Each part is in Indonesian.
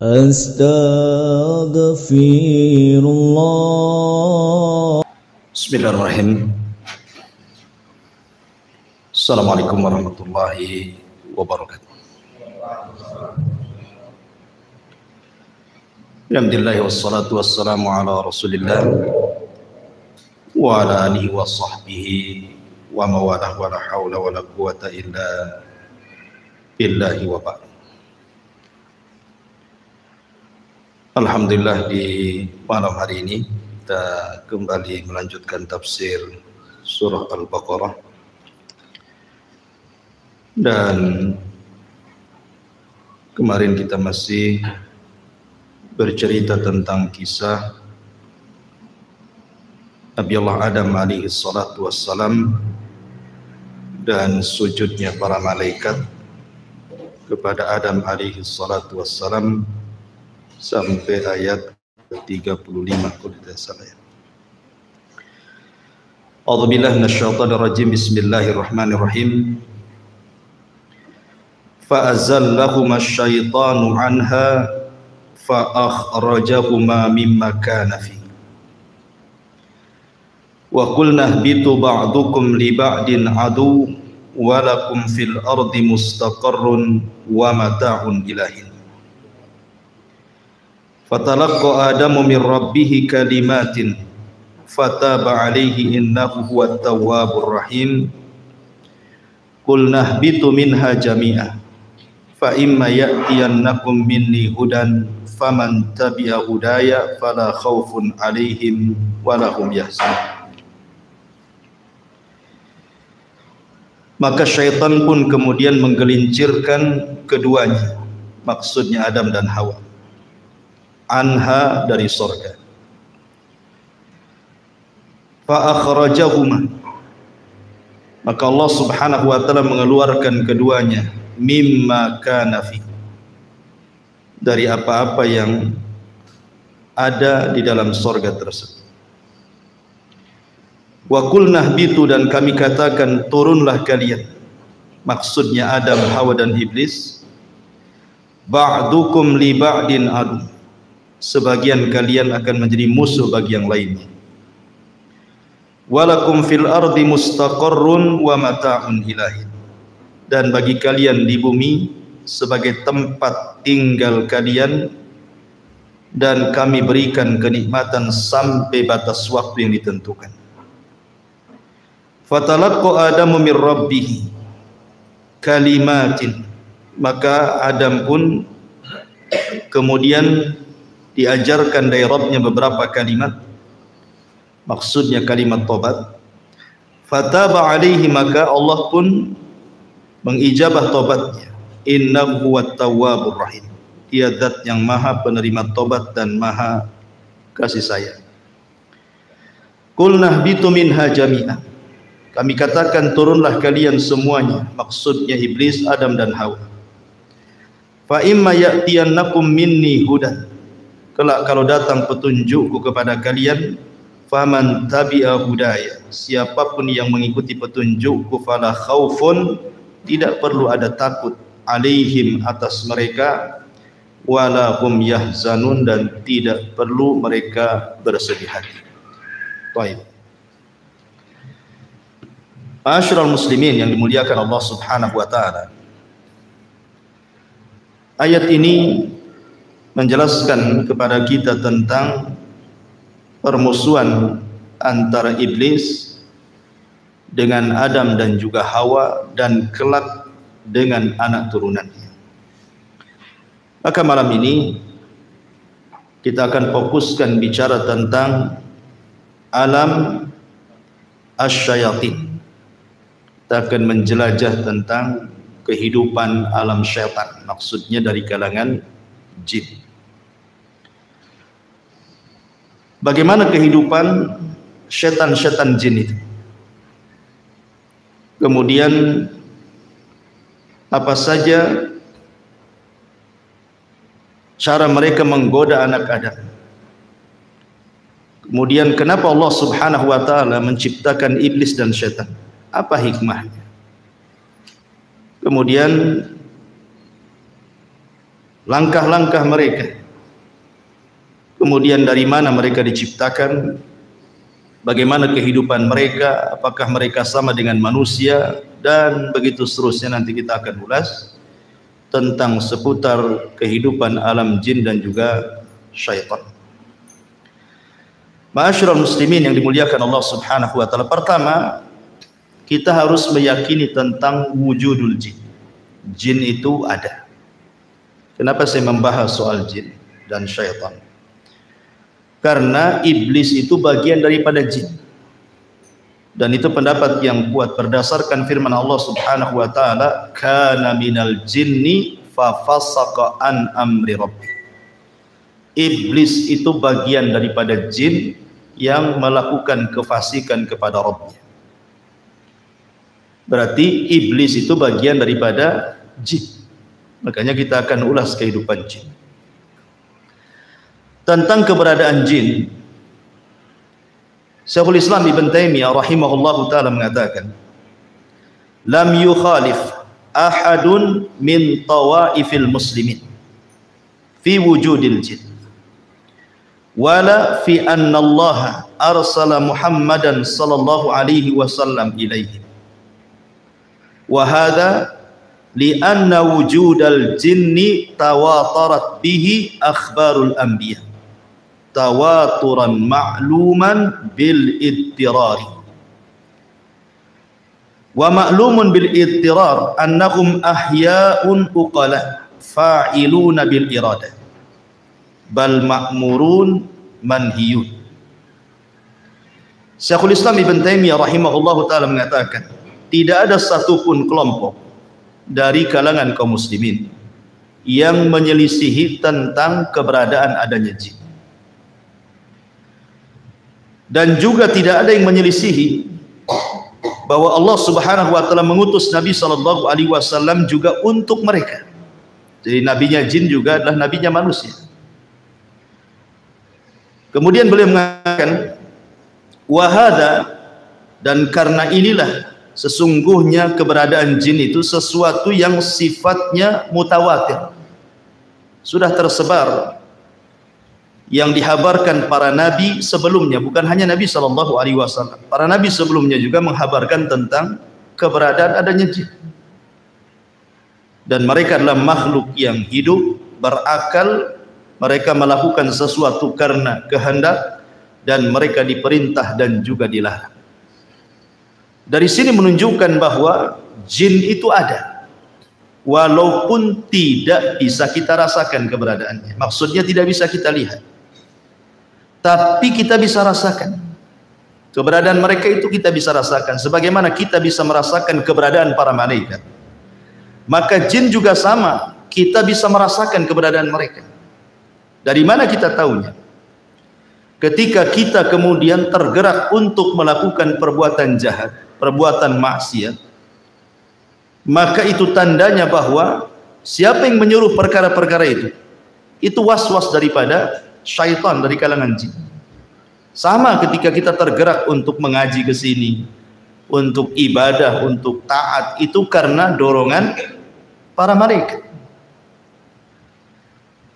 Astaghfirullah. Bismillahirrahmanirrahim. Assalamualaikum warahmatullahi wabarakatuh. Alhamdulillah wassalatu wassalamu ala Rasulillah wa ala alihi wa sahbihi wa mawalah wa la hawla wa la quwata illa billahi wa ba'd. Alhamdulillah, di malam hari ini kita kembali melanjutkan tafsir surah Al-Baqarah, dan kemarin kita masih bercerita tentang kisah Nabi Allah Adam alaihi salatu wassalam dan sujudnya para malaikat kepada Adam alaihi salatu wassalam sampai ayat ke-35 kalau tidak salah ya. A'udzubillahi minasyaitonir rajim. Bismillahirrahmanirrahim. Fa'azallahuma asyaitanu anha fa'akhrajahuma mimma kana fi. Wa qulna ihbitu ba'dukum li ba'din adu wa lakum fil ardi mustaqarrun wa mata'un ilahin. Fatalaqqa Adamu min rabbih kalimatin fataba alaihi innahu huwat tawwabur rahim. Qulna ihbitu minha jami'a fa imma ya'tiyannakum minni hudan faman tabi'a hudaya fala khaufun alaihim wala hum yahzanun. Maka syaitan pun kemudian menggelincirkan keduanya, maksudnya Adam dan Hawa, anha dari surga. Fa akhrajahuma, maka Allah Subhanahu wa taala mengeluarkan keduanya mimma kana fi, dari apa-apa yang ada di dalam surga tersebut. Wa qulna ihbitu, dan kami katakan turunlah kalian, maksudnya Adam, Hawa dan Iblis. Ba'dukum li ba'din adu, sebagian kalian akan menjadi musuh bagi yang lainnya. Walakum fil ardi mustaqarrun wa mata'un ilahin, dan bagi kalian di bumi sebagai tempat tinggal kalian, dan kami berikan kenikmatan sampai batas waktu yang ditentukan. Fatalaqqa Adamu min rabbih kalimatin, maka Adam pun kemudian diajarkan dari Rabbnya beberapa kalimat, maksudnya kalimat tobat. Fataba alaihi, maka Allah pun mengijabah tobatnya. Innahu huwat tawwabur rahim, dia zat yang maha penerima tobat dan maha kasih sayang. Qulna ihbitu minha jami'an, kami katakan turunlah kalian semuanya, maksudnya Iblis, Adam dan Hawa. Fa imma ya'tiyannakum minni hudan, kelak kalau datang petunjukku kepada kalian, faman tabi'a hudaya, siapapun yang mengikuti petunjukku, fala khaufun, tidak perlu ada takut, alaihim, atas mereka, wala hum yahzanun, dan tidak perlu mereka bersedih hati. Baik. Ma'asyiral muslimin yang dimuliakan Allah Subhanahu wa taala, ayat ini menjelaskan kepada kita tentang permusuhan antara Iblis dengan Adam dan juga Hawa, dan kelak dengan anak turunannya. Maka malam ini kita akan fokuskan bicara tentang alam asyayatin. Kita akan menjelajah tentang kehidupan alam syaitan, maksudnya dari kalangan jin. Bagaimana kehidupan syaitan-syaitan jin itu? Kemudian apa saja cara mereka menggoda anak Adam? Kemudian kenapa Allah Subhanahu wa taala menciptakan iblis dan syaitan? Apa hikmahnya? Kemudian langkah-langkah mereka, kemudian dari mana mereka diciptakan, bagaimana kehidupan mereka, apakah mereka sama dengan manusia, dan begitu seterusnya. Nanti kita akan ulas tentang seputar kehidupan alam jin dan juga syaitan. Ma'asyiral muslimin yang dimuliakan Allah Subhanahu wa taala, pertama kita harus meyakini tentang wujudul jin. Jin itu ada. Kenapa saya membahas soal jin dan syaitan? Karena iblis itu bagian daripada jin. Dan itu pendapat yang kuat berdasarkan firman Allah Subhanahu wa taala, kana minal jinni fa fasaqa an amri rabbi. Iblis itu bagian daripada jin yang melakukan kefasikan kepada Rabbnya. Berarti iblis itu bagian daripada jin. Makanya kita akan ulas kehidupan jin. Tentang keberadaan jin, Syekhul Islam Ibn Taimiyah rahimahullahu ta'ala mengatakan, lam yukhalif ahadun min tawaifil muslimin fi wujudil jin wala fi anna Allah arsala Muhammadan sallallahu alaihi wasallam ilaihi wa hadha li anna wujudal jinni tawatarat bihi akhbarul anbiya tawaturan ma'luman bil ittirari wa ma'lumun bil ittirar annahum ahya'un uqala fa'iluna bil iradah bal ma'murun manhiyun. Syekhul Islam Ibn Taimiyah rahimahullahu ta'ala mengatakan, tidak ada satupun kelompok dari kalangan kaum muslimin yang menyelisihi tentang keberadaan adanya jin. Dan juga tidak ada yang menyelisihi bahwa Allah Subhanahu wa taala mengutus Nabi sallallahu alaihi wasallam juga untuk mereka. Jadi nabinya jin juga adalah nabinya manusia. Kemudian beliau mengatakan, wahada, dan karena inilah sesungguhnya keberadaan jin itu sesuatu yang sifatnya mutawatir, sudah tersebar, yang dihabarkan para nabi sebelumnya. Bukan hanya Nabi sallallahu alaihi wasallam, para nabi sebelumnya juga menghabarkan tentang keberadaan adanya jin. Dan mereka adalah makhluk yang hidup, berakal, mereka melakukan sesuatu karena kehendak, dan mereka diperintah dan juga dilarang. Dari sini menunjukkan bahwa jin itu ada, walaupun tidak bisa kita rasakan keberadaannya. Maksudnya tidak bisa kita lihat, tapi kita bisa rasakan keberadaan mereka. Itu kita bisa rasakan sebagaimana kita bisa merasakan keberadaan para malaikat. Maka jin juga sama, kita bisa merasakan keberadaan mereka. Dari mana kita tahunya? Ketika kita kemudian tergerak untuk melakukan perbuatan jahat, perbuatan maksiat, maka itu tandanya bahwa siapa yang menyuruh perkara-perkara itu was-was daripada syaitan dari kalangan jin. Sama ketika kita tergerak untuk mengaji ke sini, untuk ibadah, untuk taat, itu karena dorongan para malaikat.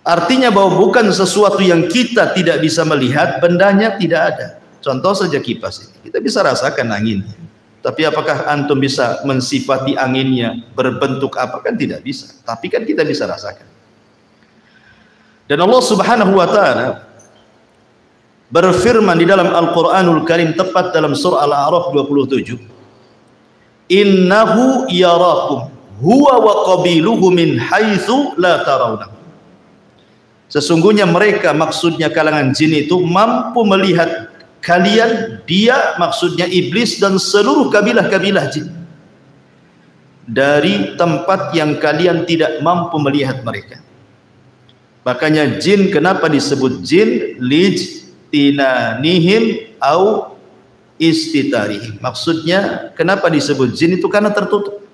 Artinya bahwa bukan sesuatu yang kita tidak bisa melihat, bendanya tidak ada. Contoh saja kipas ini, kita bisa rasakan anginnya, tapi apakah antum bisa mensifati anginnya berbentuk apa? Kan tidak bisa, tapi kan kita bisa rasakan. Dan Allah Subhanahu wa ta'ala berfirman di dalam Al-Quranul Karim, tepat dalam surah Al-A'raf 27, innahu yarakum huwa wa qabiluhu min haitsu la tarawna. Sesungguhnya mereka, maksudnya kalangan jin itu, mampu melihat kalian, dia maksudnya iblis dan seluruh kabilah-kabilah jin, dari tempat yang kalian tidak mampu melihat mereka. Makanya jin kenapa disebut jin? Lijtinanihim au istitarihim. Maksudnya kenapa disebut jin itu? Karena tertutup.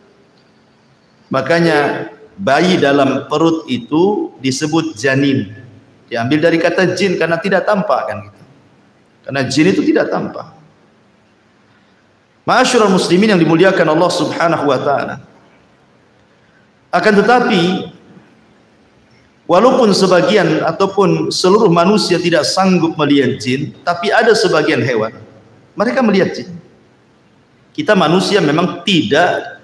Makanya bayi dalam perut itu disebut janin, diambil dari kata jin karena tidak tampak, kan gitu. Karena jin itu tidak tampak. Ma'asyiral muslimin yang dimuliakan Allah Subhanahu wa taala. Akan tetapi Walaupun sebagian ataupun seluruh manusia tidak sanggup melihat jin, tapi ada sebagian hewan mereka melihat jin. Kita manusia memang tidak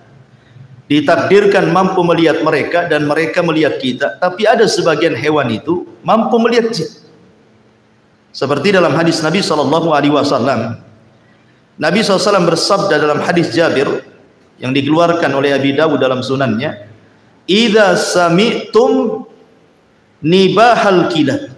ditakdirkan mampu melihat mereka dan mereka melihat kita, tapi ada sebagian hewan itu mampu melihat jin. Seperti dalam hadis Nabi SAW. Nabi SAW bersabda dalam hadis Jabir yang dikeluarkan oleh Abi Dawud dalam sunannya, "Idza sami'tum nibahal kilab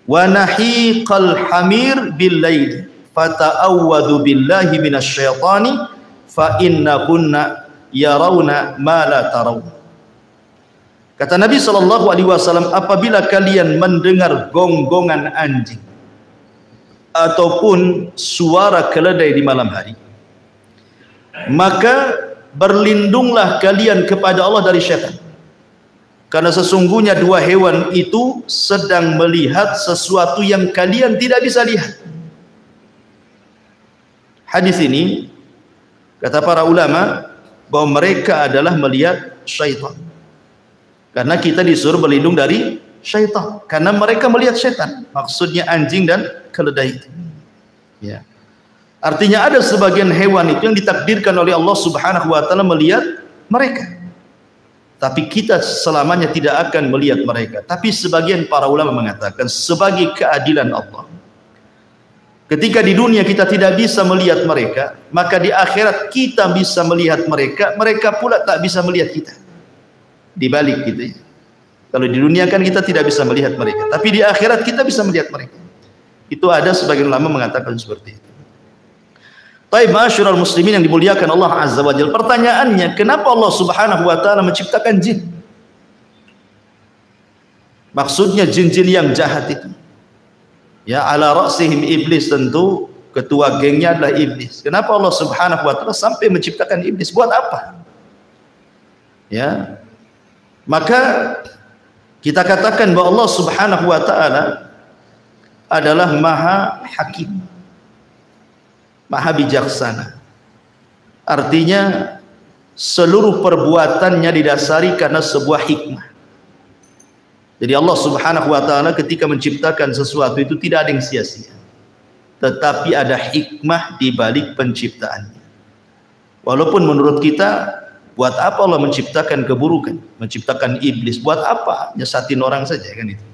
wa nahiqal hamir bil lail fata'awwadhu billahi minasyaitani fa innakunna yarawna ma la taraw." Kata Nabi SAW, apabila kalian mendengar gonggongan anjing ataupun suara keledai di malam hari, maka berlindunglah kalian kepada Allah dari syaitan, karena sesungguhnya dua hewan itu sedang melihat sesuatu yang kalian tidak bisa lihat. Hadis ini kata para ulama bahwa mereka adalah melihat syaitan, karena kita disuruh berlindung dari syaitan karena mereka melihat syaitan, maksudnya anjing dan keledai itu. Ya. Artinya ada sebagian hewan itu yang ditakdirkan oleh Allah Subhanahu wa taala melihat mereka, tapi kita selamanya tidak akan melihat mereka. Tapi sebagian para ulama mengatakan sebagai keadilan Allah, ketika di dunia kita tidak bisa melihat mereka, maka di akhirat kita bisa melihat mereka, mereka pula tak bisa melihat kita. Dibalik gitu ya. Kalau di dunia kan kita tidak bisa melihat mereka, tapi di akhirat kita bisa melihat mereka. Itu ada sebagian ulama mengatakan seperti itu. Taib ma'asyiral muslimin yang dimuliakan Allah Azza wa Jalla. Pertanyaannya, kenapa Allah Subhanahu wa taala menciptakan jin? Maksudnya jin-jin yang jahat itu. Ya, ala ra'sihim iblis, tentu ketua gengnya adalah iblis. Kenapa Allah Subhanahu wa taala sampai menciptakan iblis? Buat apa? Ya. Maka kita katakan bahwa Allah Subhanahu wa taala adalah Maha Hakim, Maha bijaksana. Artinya seluruh perbuatannya didasari karena sebuah hikmah. Jadi Allah Subhanahu wa taala ketika menciptakan sesuatu itu tidak ada yang sia-sia, tetapi ada hikmah di balik penciptaannya. Walaupun menurut kita, buat apa Allah menciptakan keburukan, menciptakan iblis, buat apa nyesatin orang saja kan itu.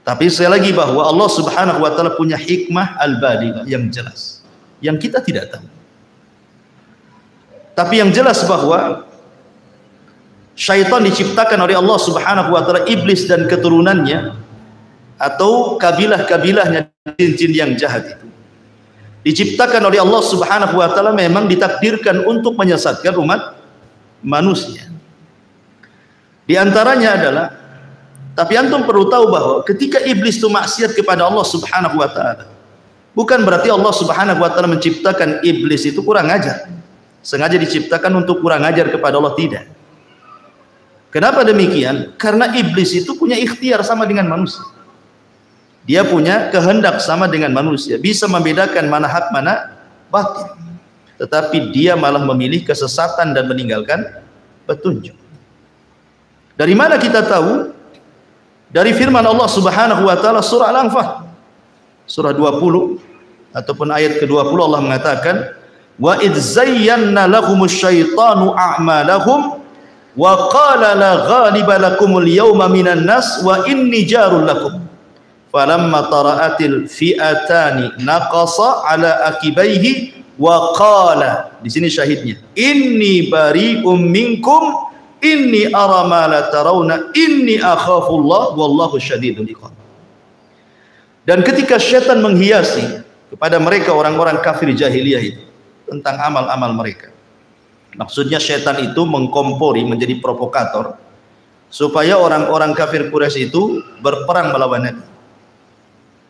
Tapi sekali lagi bahwa Allah Subhanahu wa taala punya hikmah al-balighah yang jelas, yang kita tidak tahu. Tapi yang jelas bahwa syaitan diciptakan oleh Allah Subhanahu wa taala, iblis dan keturunannya atau kabilah-kabilahnya, jin-jin yang jahat itu diciptakan oleh Allah Subhanahu wa taala memang ditakdirkan untuk menyesatkan umat manusia. Di antaranya adalah, tapi antum perlu tahu bahwa ketika iblis itu maksiat kepada Allah Subhanahu wa taala, bukan berarti Allah Subhanahu wa taala menciptakan iblis itu kurang ajar, sengaja diciptakan untuk kurang ajar kepada Allah, tidak. Kenapa demikian? Karena iblis itu punya ikhtiar sama dengan manusia. Dia punya kehendak sama dengan manusia, bisa membedakan mana hak mana batil. Tetapi dia malah memilih kesesatan dan meninggalkan petunjuk. Dari mana kita tahu? Dari firman Allah Subhanahu wa taala surah Al-Anfal surah 20 ataupun ayat ke-20, Allah mengatakan, wa idz zayyana lahumusy syaitanu a'malahum wa qala la ghaliba lakumul yawma minan nas wa inni jarul lakum falamma tara'atil fi'atani naqasa ala akibaihi wa qala, di sini syahidnya, inni bari'um minkum inni ara ma la tarawna inni akhafullah wallahu syadidul iqab. Dan ketika syaitan menghiasi kepada mereka orang-orang kafir jahiliyah itu tentang amal-amal mereka, maksudnya syaitan itu mengkompori, menjadi provokator supaya orang-orang kafir Quraisy itu berperang melawan Nabi.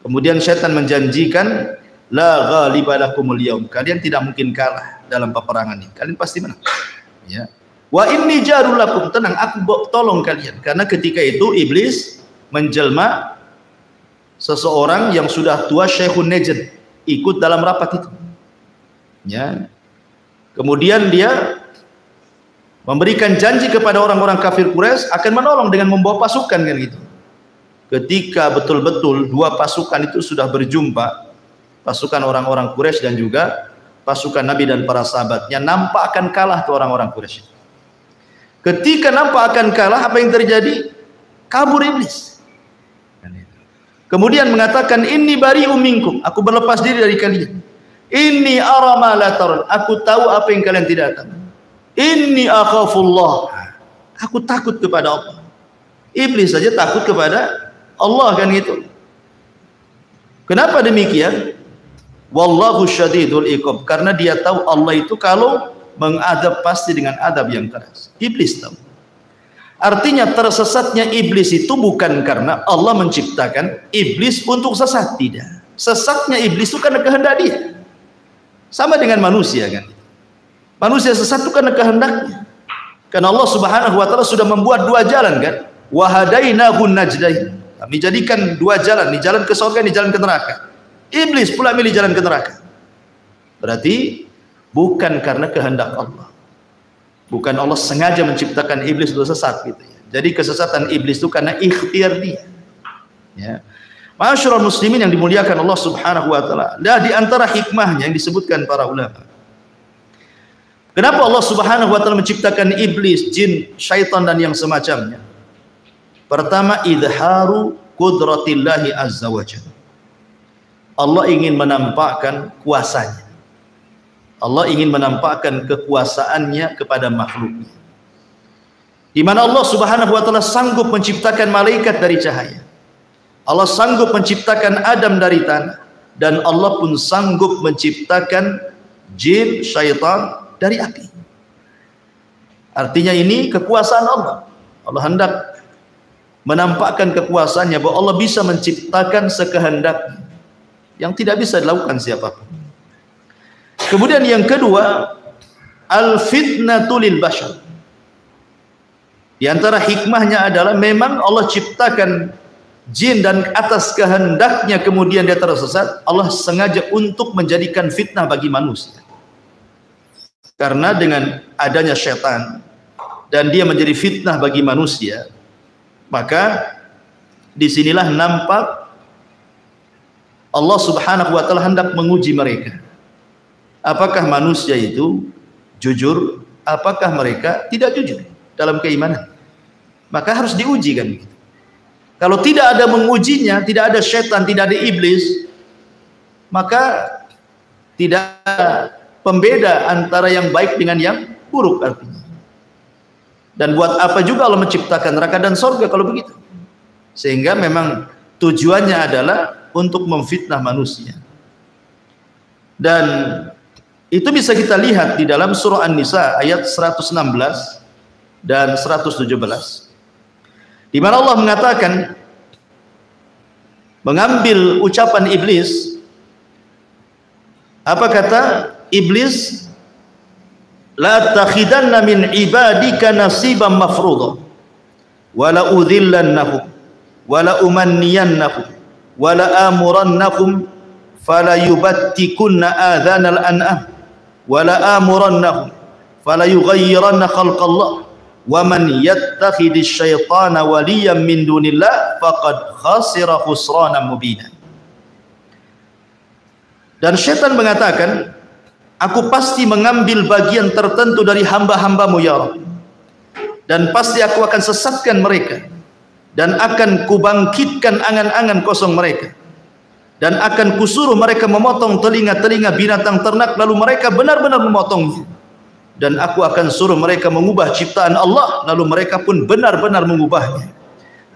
Kemudian syaitan menjanjikan, la ghaliba lakumul yaum, kalian tidak mungkin kalah dalam peperangan ini, kalian pasti menang. Ya. Wa inni jarul lakum, tenang, aku tolong kalian. Karena ketika itu iblis menjelma seseorang yang sudah tua, Syekhun Najd, ikut dalam rapat itu. Ya. Kemudian dia memberikan janji kepada orang-orang kafir Quraisy akan menolong dengan membawa pasukan kan gitu. Ketika betul-betul dua pasukan itu sudah berjumpa, pasukan orang-orang Quraisy dan juga pasukan Nabi dan para sahabatnya, nampak akan kalah tuh orang-orang Quraisy. Ketika nampak akan kalah, apa yang terjadi? Kabur iblis. Kemudian mengatakan, inni bari'um minkum, aku berlepas diri dari kalian. Inni ara ma la tarun, aku tahu apa yang kalian tidak tahu. Inni akhafullah, aku takut kepada Allah. Iblis saja takut kepada Allah kan gitu. Kenapa demikian? Wallahu syadidul iqab, karena dia tahu Allah itu kalau mengadab pasti dengan adab yang keras. Iblis tahu. Artinya tersesatnya iblis itu bukan karena Allah menciptakan iblis untuk sesat, tidak. Sesatnya iblis itu karena kehendak dia. Sama dengan manusia kan. Manusia sesat itu karena kehendaknya. Karena Allah Subhanahu wa taala sudah membuat dua jalan kan. Wa hadainahu najdain. Kami jadikan dua jalan, ini jalan ke surga, ini jalan ke neraka. Iblis pula milih jalan ke neraka. Berarti bukan karena kehendak Allah. Bukan Allah sengaja menciptakan iblis untuk sesat gitu ya. Jadi kesesatan iblis itu karena ikhtiar dia. Ya. Ma'asyiral muslimin yang dimuliakan Allah Subhanahu wa taala. Dan di antara hikmahnya yang disebutkan para ulama. Kenapa Allah Subhanahu wa taala menciptakan iblis, jin, syaitan dan yang semacamnya? Pertama, idharu qudratillahi azza wa jalla. Allah ingin menampakkan kuasanya. Allah ingin menampakkan kekuasaannya kepada makhluknya. Di mana Allah Subhanahu wa taala sanggup menciptakan malaikat dari cahaya. Allah sanggup menciptakan Adam dari tanah, dan Allah pun sanggup menciptakan jin, syaitan dari api. Artinya ini kekuasaan Allah. Allah hendak menampakkan kekuasaannya bahwa Allah bisa menciptakan sekehendaknya yang tidak bisa dilakukan siapapun. Kemudian yang kedua, al-fitnatu lil bashar. Di antara hikmahnya adalah memang Allah ciptakan jin dan atas kehendaknya kemudian dia tersesat, Allah sengaja untuk menjadikan fitnah bagi manusia. Karena dengan adanya syaitan dan dia menjadi fitnah bagi manusia, maka disinilah nampak Allah Subhanahu wa taala hendak menguji mereka. Apakah manusia itu jujur? Apakah mereka tidak jujur dalam keimanan? Maka harus diuji kan begitu. Kalau tidak ada mengujinya, tidak ada syaitan, tidak ada iblis, maka tidak ada pembeda antara yang baik dengan yang buruk artinya. Dan buat apa juga Allah menciptakan neraka dan surga kalau begitu? Sehingga memang tujuannya adalah untuk memfitnah manusia. Dan itu bisa kita lihat di dalam surah An-Nisa ayat 116 dan 117. Di mana Allah mengatakan, mengambil ucapan iblis, apa kata iblis? La takhidanna min ibadika nasiban mafruḍa wa la udhillannahum wa la umanniyannahum wa la amurannahum fala yubattikunna adhanal an'am wa la amurannahum fala yughayyiranna khalqallah wa man yattakhidhish syaitana waliyan min dunillah faqad khasira khusranan mubina. Dan syaitan mengatakan, aku pasti mengambil bagian tertentu dari hamba-hambamu ya Rabb, dan pasti aku akan sesatkan mereka, dan akan kubangkitkan angan-angan kosong mereka, dan akan kusuruh mereka memotong telinga-telinga binatang ternak, lalu mereka benar-benar memotongnya, dan aku akan suruh mereka mengubah ciptaan Allah, lalu mereka pun benar-benar mengubahnya.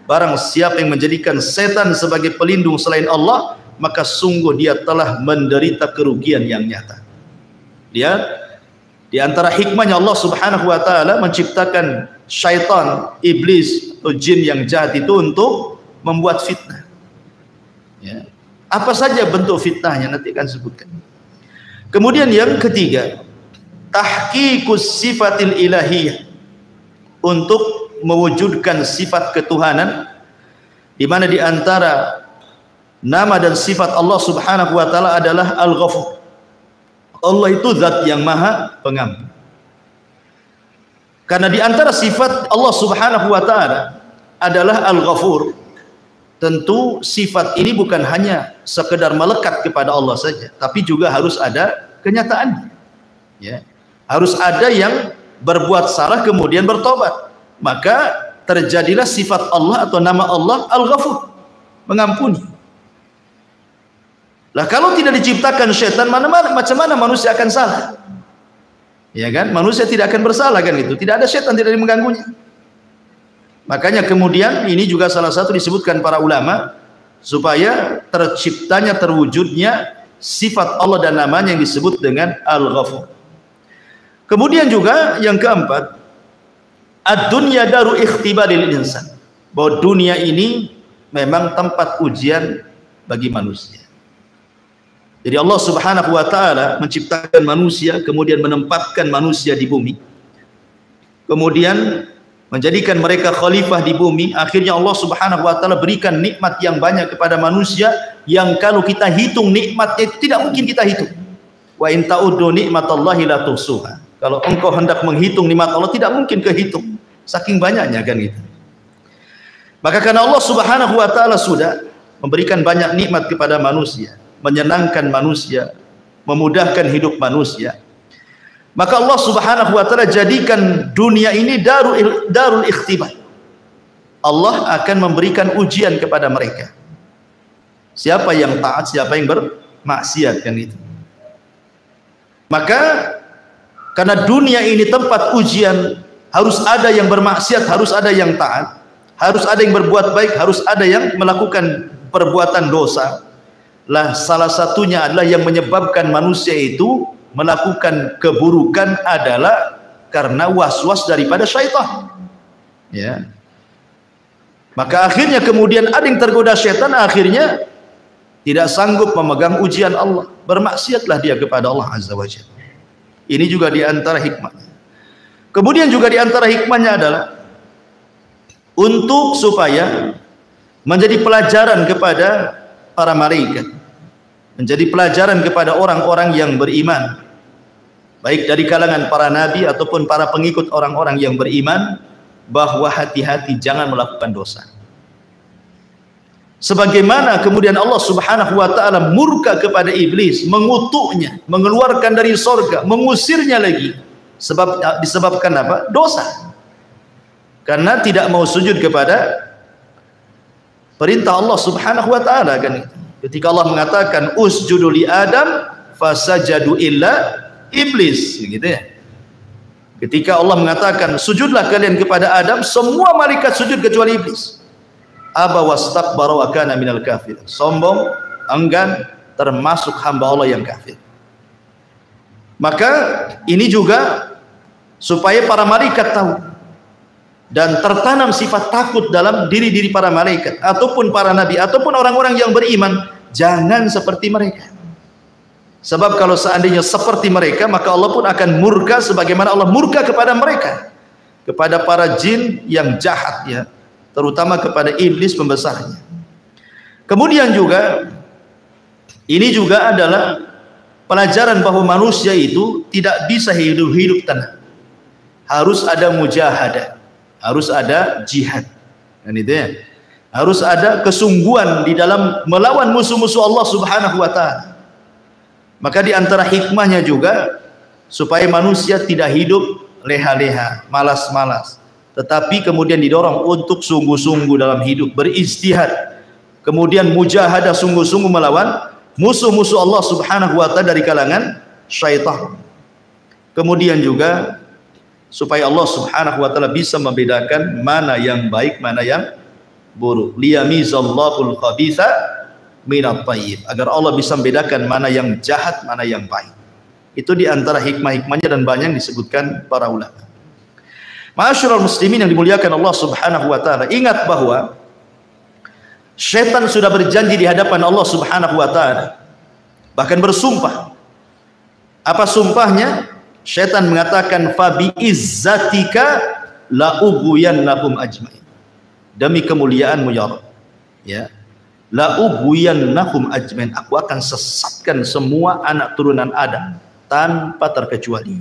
Barang siapa yang menjadikan setan sebagai pelindung selain Allah, maka sungguh dia telah menderita kerugian yang nyata. Dia di antara hikmahnya Allah Subhanahu wa taala menciptakan syaitan, iblis atau jin yang jahat itu untuk membuat fitnah. Ya. Apa saja bentuk fitnahnya nanti akan sebutkan. Kemudian yang ketiga, tahqiqus sifatil ilahiyah, untuk mewujudkan sifat ketuhanan, di mana di antara nama dan sifat Allah Subhanahu wa taala adalah Al-Ghafur. Allah itu zat yang maha pengampun. Karena di antara sifat Allah Subhanahu wa taala adalah Al-Ghafur. Tentu sifat ini bukan hanya sekedar melekat kepada Allah saja, tapi juga harus ada kenyataannya. Ya. Harus ada yang berbuat salah kemudian bertobat. Maka terjadilah sifat Allah atau nama Allah Al-Ghafur, mengampuni. Lah kalau tidak diciptakan syaitan, macam mana manusia akan salah? Ya kan, manusia tidak akan bersalah kan itu. Tidak ada syaitan, tidak ada yang mengganggunya. Makanya kemudian ini juga salah satu disebutkan para ulama supaya terciptanya, terwujudnya sifat Allah dan namanya yang disebut dengan Al-Ghafur. Kemudian juga yang keempat, ad-dunya daru ikhtibaril insan. Bahwa dunia ini memang tempat ujian bagi manusia. Jadi Allah Subhanahu wa taala menciptakan manusia, kemudian menempatkan manusia di bumi, kemudian menjadikan mereka khalifah di bumi. Akhirnya Allah Subhanahu wa taala berikan nikmat yang banyak kepada manusia, yang kalau kita hitung nikmatnya itu tidak mungkin kita hitung. Wa in ta'uddu nikmatallahi la tuhsuha. Kalau engkau hendak menghitung nikmat Allah, tidak mungkin kehitung, saking banyaknya kan gitu. Maka karena Allah Subhanahu wa taala sudah memberikan banyak nikmat kepada manusia, menyenangkan manusia, memudahkan hidup manusia, maka Allah Subhanahu wa taala jadikan dunia ini darul ikhtibar. Allah akan memberikan ujian kepada mereka. Siapa yang taat, siapa yang bermaksiat kan itu. Maka karena dunia ini tempat ujian, harus ada yang bermaksiat, harus ada yang taat, harus ada yang berbuat baik, harus ada yang melakukan perbuatan dosa. Lah salah satunya adalah yang menyebabkan manusia itu melakukan keburukan adalah karena was-was daripada syaitan. Ya. Maka akhirnya kemudian ada yang tergoda syaitan, akhirnya tidak sanggup memegang ujian Allah, bermaksiatlah dia kepada Allah Azza wa Jalla. Ini juga di antara hikmahnya. Kemudian juga di antara hikmahnya adalah untuk supaya menjadi pelajaran kepada para malaikat, menjadi pelajaran kepada orang-orang yang beriman, baik dari kalangan para nabi ataupun para pengikut orang-orang yang beriman, bahwa hati-hati jangan melakukan dosa. Sebagaimana kemudian Allah Subhanahu wa taala murka kepada iblis, mengutuknya, mengeluarkan dari surga, mengusirnya lagi. Disebabkan apa? Dosa. Karena tidak mau sujud kepada perintah Allah Subhanahu wa taala kan. Ketika Allah mengatakan usjudu li Adam fasajadu illa iblis, gitu ya. Ketika Allah mengatakan sujudlah kalian kepada Adam, semua malaikat sujud kecuali iblis. Aba wastakbara wa kana minal kafir. Sombong, enggan, termasuk hamba Allah yang kafir. Maka ini juga supaya para malaikat tahu dan tertanam sifat takut dalam diri-diri para malaikat ataupun para nabi ataupun orang-orang yang beriman, jangan seperti mereka. Sebab kalau seandainya seperti mereka, maka Allah pun akan murka sebagaimana Allah murka kepada mereka, kepada para jin yang jahat ya, terutama kepada iblis pembesarnya. Kemudian juga ini juga adalah pelajaran bahwa manusia itu tidak bisa hidup tenang. Harus ada mujahadah, harus ada jihad. Dan itu ya. Harus ada kesungguhan di dalam melawan musuh-musuh Allah Subhanahu wa taala. Maka di antara hikmahnya juga supaya manusia tidak hidup leha-leha, malas-malas, tetapi kemudian didorong untuk sungguh-sungguh dalam hidup, beristihad, kemudian mujahadah sungguh-sungguh melawan musuh-musuh Allah Subhanahu wa taala dari kalangan syaitan. Kemudian juga supaya Allah Subhanahu wa taala bisa membedakan mana yang baik, mana yang buruk. Liyamizallahul khabitha minat tayyib, agar Allah bisa membedakan mana yang jahat, mana yang baik. Itu di antara hikmah-hikmahnya dan banyak disebutkan para ulama. Ma'asyiral muslimin yang dimuliakan Allah Subhanahu wa taala, ingat bahwa syaitan sudah berjanji di hadapan Allah Subhanahu wa taala, bahkan bersumpah. Apa sumpahnya? Syaitan mengatakan fabi izzatika la ughwiyannahum ajmain. Demi kemuliaanmu ya Rabb, ya, la ughwiyannahum ajmain, aku akan sesatkan semua anak turunan Adam tanpa terkecuali.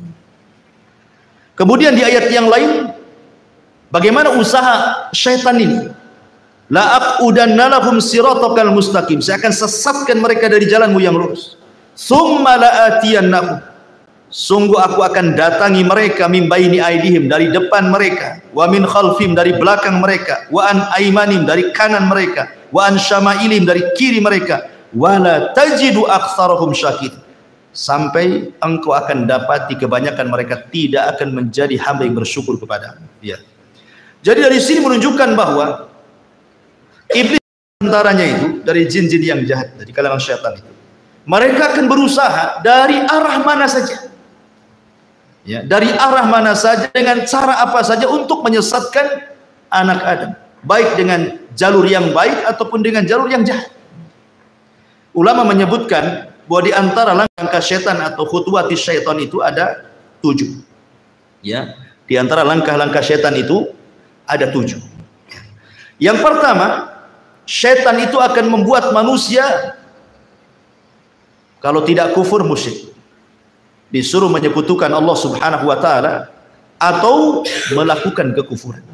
Kemudian di ayat yang lain, bagaimana usaha syaitan ini? La aqudanna lahum siratakal mustaqim. Saya akan sesatkan mereka dari jalanmu yang lurus. Tsumma la'atiyannahum. Sungguh aku akan datangi mereka min baini aidihim, dari depan mereka, wa min khalfihim, dari belakang mereka, wa an aimanim, dari kanan mereka, wa an syamailim, dari kiri mereka, wa la tajidu aktsarahum syakir. Sampai engkau akan dapati kebanyakan mereka tidak akan menjadi hamba yang bersyukur kepada. Ya. Jadi dari sini menunjukkan bahwa iblis antaranya itu dari jin-jin yang jahat, dari kalangan syaitan itu, mereka akan berusaha dari arah mana saja. Ya, dari arah mana saja, dengan cara apa saja untuk menyesatkan anak Adam, baik dengan jalur yang baik ataupun dengan jalur yang jahat. Ulama menyebutkan bahwa di antara langkah syaitan atau khutuwati syaitan itu ada 7. Ya, di antara langkah-langkah syaitan itu ada 7. Yang pertama, syaitan itu akan membuat manusia kalau tidak kufur musyrik, disuruh menyekutukan Allah Subhanahu wa taala atau melakukan kekufuran.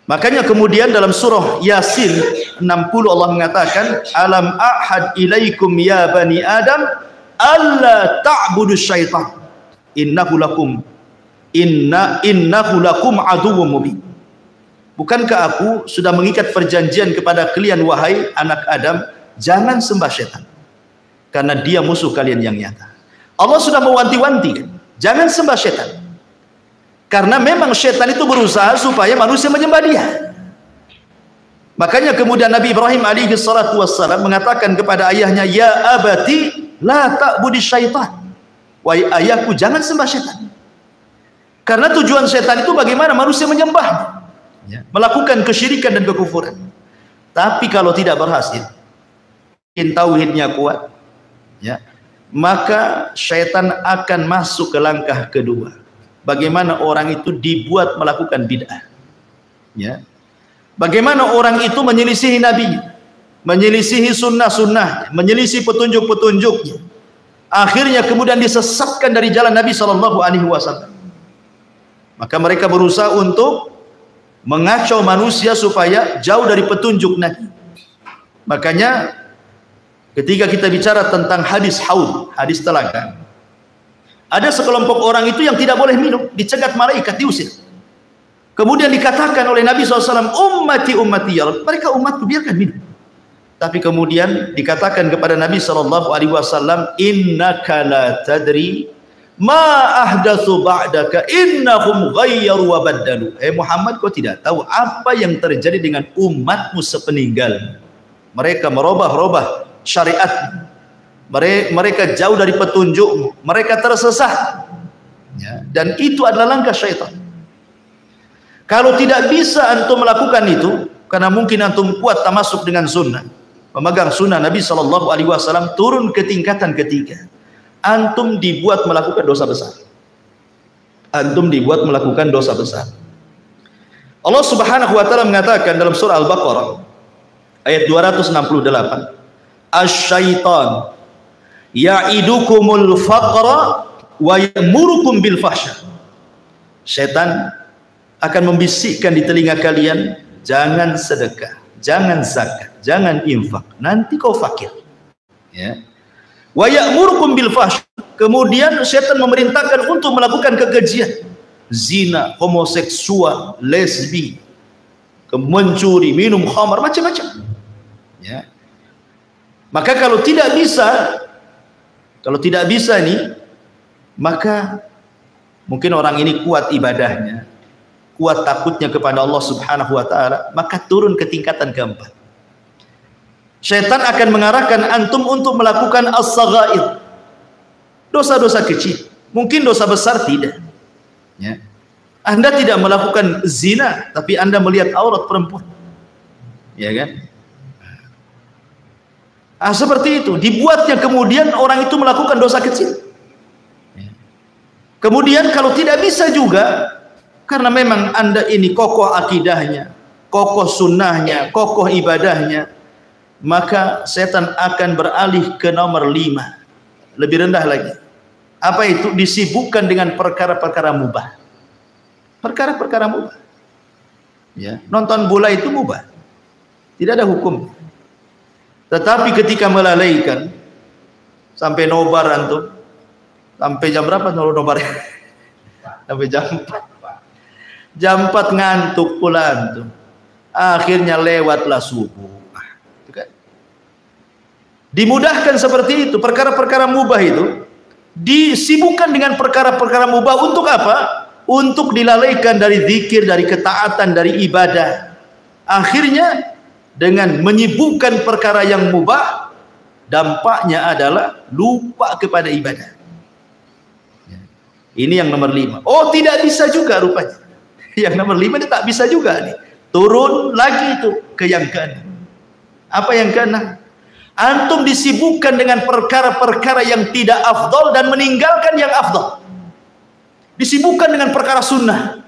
Makanya kemudian dalam surah Yasin 60 Allah mengatakan, alam ahad ilaikum ya bani adam alla ta'budu syaitan innahu lakum aduwwum mubin. Bukankah aku sudah mengikat perjanjian kepada kalian wahai anak Adam, jangan sembah syaitan, karena dia musuh kalian yang nyata. Allah sudah mewanti-wanti, jangan sembah syaitan, karena memang syaitan itu berusaha supaya manusia menyembah dia. Makanya kemudian Nabi Ibrahim alaihi salatu wassalam mengatakan kepada ayahnya, ya abati la ta'budi syaitan, wahai ayahku jangan sembah syaitan, karena tujuan syaitan itu bagaimana manusia menyembah, ya, melakukan kesyirikan dan kekufuran. Tapi kalau tidak berhasil, tauhidnya kuat, ya, maka syaitan akan masuk ke langkah kedua. Bagaimana orang itu dibuat melakukan bid'ah, ya. Bagaimana orang itu menyelisihi Nabi, menyelisihi sunnah-sunnah, menyelisihi petunjuk-petunjuknya, akhirnya kemudian disesatkan dari jalan Nabi SAW. Maka mereka berusaha untuk mengacau manusia supaya jauh dari petunjuk Nabi. Makanya ketika kita bicara tentang hadis haud, hadis telaga, ada sekelompok orang itu yang tidak boleh minum, dicegat malaikat, diusir. Kemudian dikatakan oleh Nabi SAW, ummati ummati ya Rabb, mereka umatku biarkan minum. Tapi kemudian dikatakan kepada Nabi SAW, innaka la tadri ma ahdatsu ba'daka innahum ghayyaru wa baddalu. Muhammad, kau tidak tahu apa yang terjadi dengan umatmu sepeninggal. Mereka merubah-rubah syariat, mereka jauh dari petunjuk, mereka tersesat, ya, dan itu adalah langkah syaitan. Kalau tidak bisa antum melakukan itu, karena mungkin antum kuat tamasuk dengan sunnah, memegang sunnah Nabi SAW, turun ke tingkatan ketiga, antum dibuat melakukan dosa besar. Antum dibuat melakukan dosa besar. Allah Subhanahu wa taala mengatakan dalam surah Al-Baqarah ayat 268, asy-syaitan ya'idukumul faqra wa ya'murukum bil fahsya. Syaitan akan membisikkan di telinga kalian, jangan sedekah, jangan zakat, jangan infak, nanti kau fakir, ya. Wa ya'murukum bil fahsya. Kemudian syaitan memerintahkan untuk melakukan kekejian, zina, homoseksual, lesbi, mencuri, minum khamar, macam-macam, ya. Maka kalau tidak bisa nih, maka mungkin orang ini kuat ibadahnya, kuat takutnya kepada Allah Subhanahu wa taala, maka turun ke tingkatan keempat. Syaitan akan mengarahkan antum untuk melakukan as-saghair, dosa-dosa kecil. Mungkin dosa besar tidak, ya. Anda tidak melakukan zina, tapi Anda melihat aurat perempuan, ya kan? Seperti itu dibuatnya, kemudian orang itu melakukan dosa kecil. Kemudian kalau tidak bisa juga, karena memang Anda ini kokoh akidahnya, kokoh sunnahnya, kokoh ibadahnya, maka setan akan beralih ke nomor 5, lebih rendah lagi. Apa itu? Disibukkan dengan perkara-perkara mubah. Perkara-perkara mubah. Ya, nonton bola itu mubah. Tidak ada hukum. Tetapi ketika melalaikan sampai nobar antum, sampai jam berapa nobar? Sampai jam 4. Jam 4 ngantuk pula antum. Akhirnya lewatlah subuh. Itu kan? Dimudahkan seperti itu. Perkara-perkara mubah itu disibukkan dengan perkara-perkara mubah untuk apa? Untuk dilalaikan dari zikir, dari ketaatan, dari ibadah. Akhirnya dengan menyibukkan perkara yang mubah, dampaknya adalah lupa kepada ibadah. Ini yang nomor 5. Oh, tidak bisa juga rupanya. Yang nomor 5 ini tak bisa juga nih. Turun lagi itu ke yang ke-6. Apa yang ke-6? Antum disibukkan dengan perkara-perkara yang tidak afdol dan meninggalkan yang afdol. Disibukkan dengan perkara sunnah,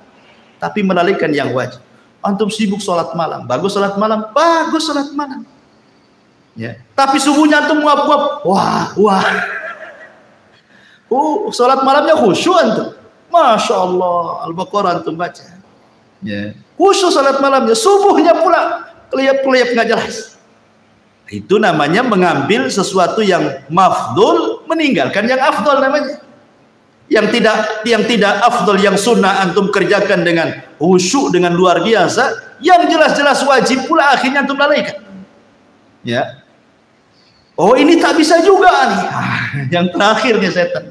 tapi melalaikan yang wajib. Antum sibuk sholat malam, bagus sholat malam, bagus sholat malam. Ya. Tapi subuhnya antum nguap-nguap, wah. Sholat malamnya khusyuk antum. Masya Allah, Al-Baqarah antum baca. Ya. Khusyuk sholat malamnya, subuhnya pula kelihap-kelihap nggak jelas. Itu namanya mengambil sesuatu yang mafdul, meninggalkan yang afdol namanya. Yang tidak afdol, yang sunnah antum kerjakan dengan khusyuk, dengan luar biasa, yang jelas-jelas wajib pula akhirnya antum lalaikan. Ya. Oh, ini tak bisa juga nih. Yang terakhirnya setan.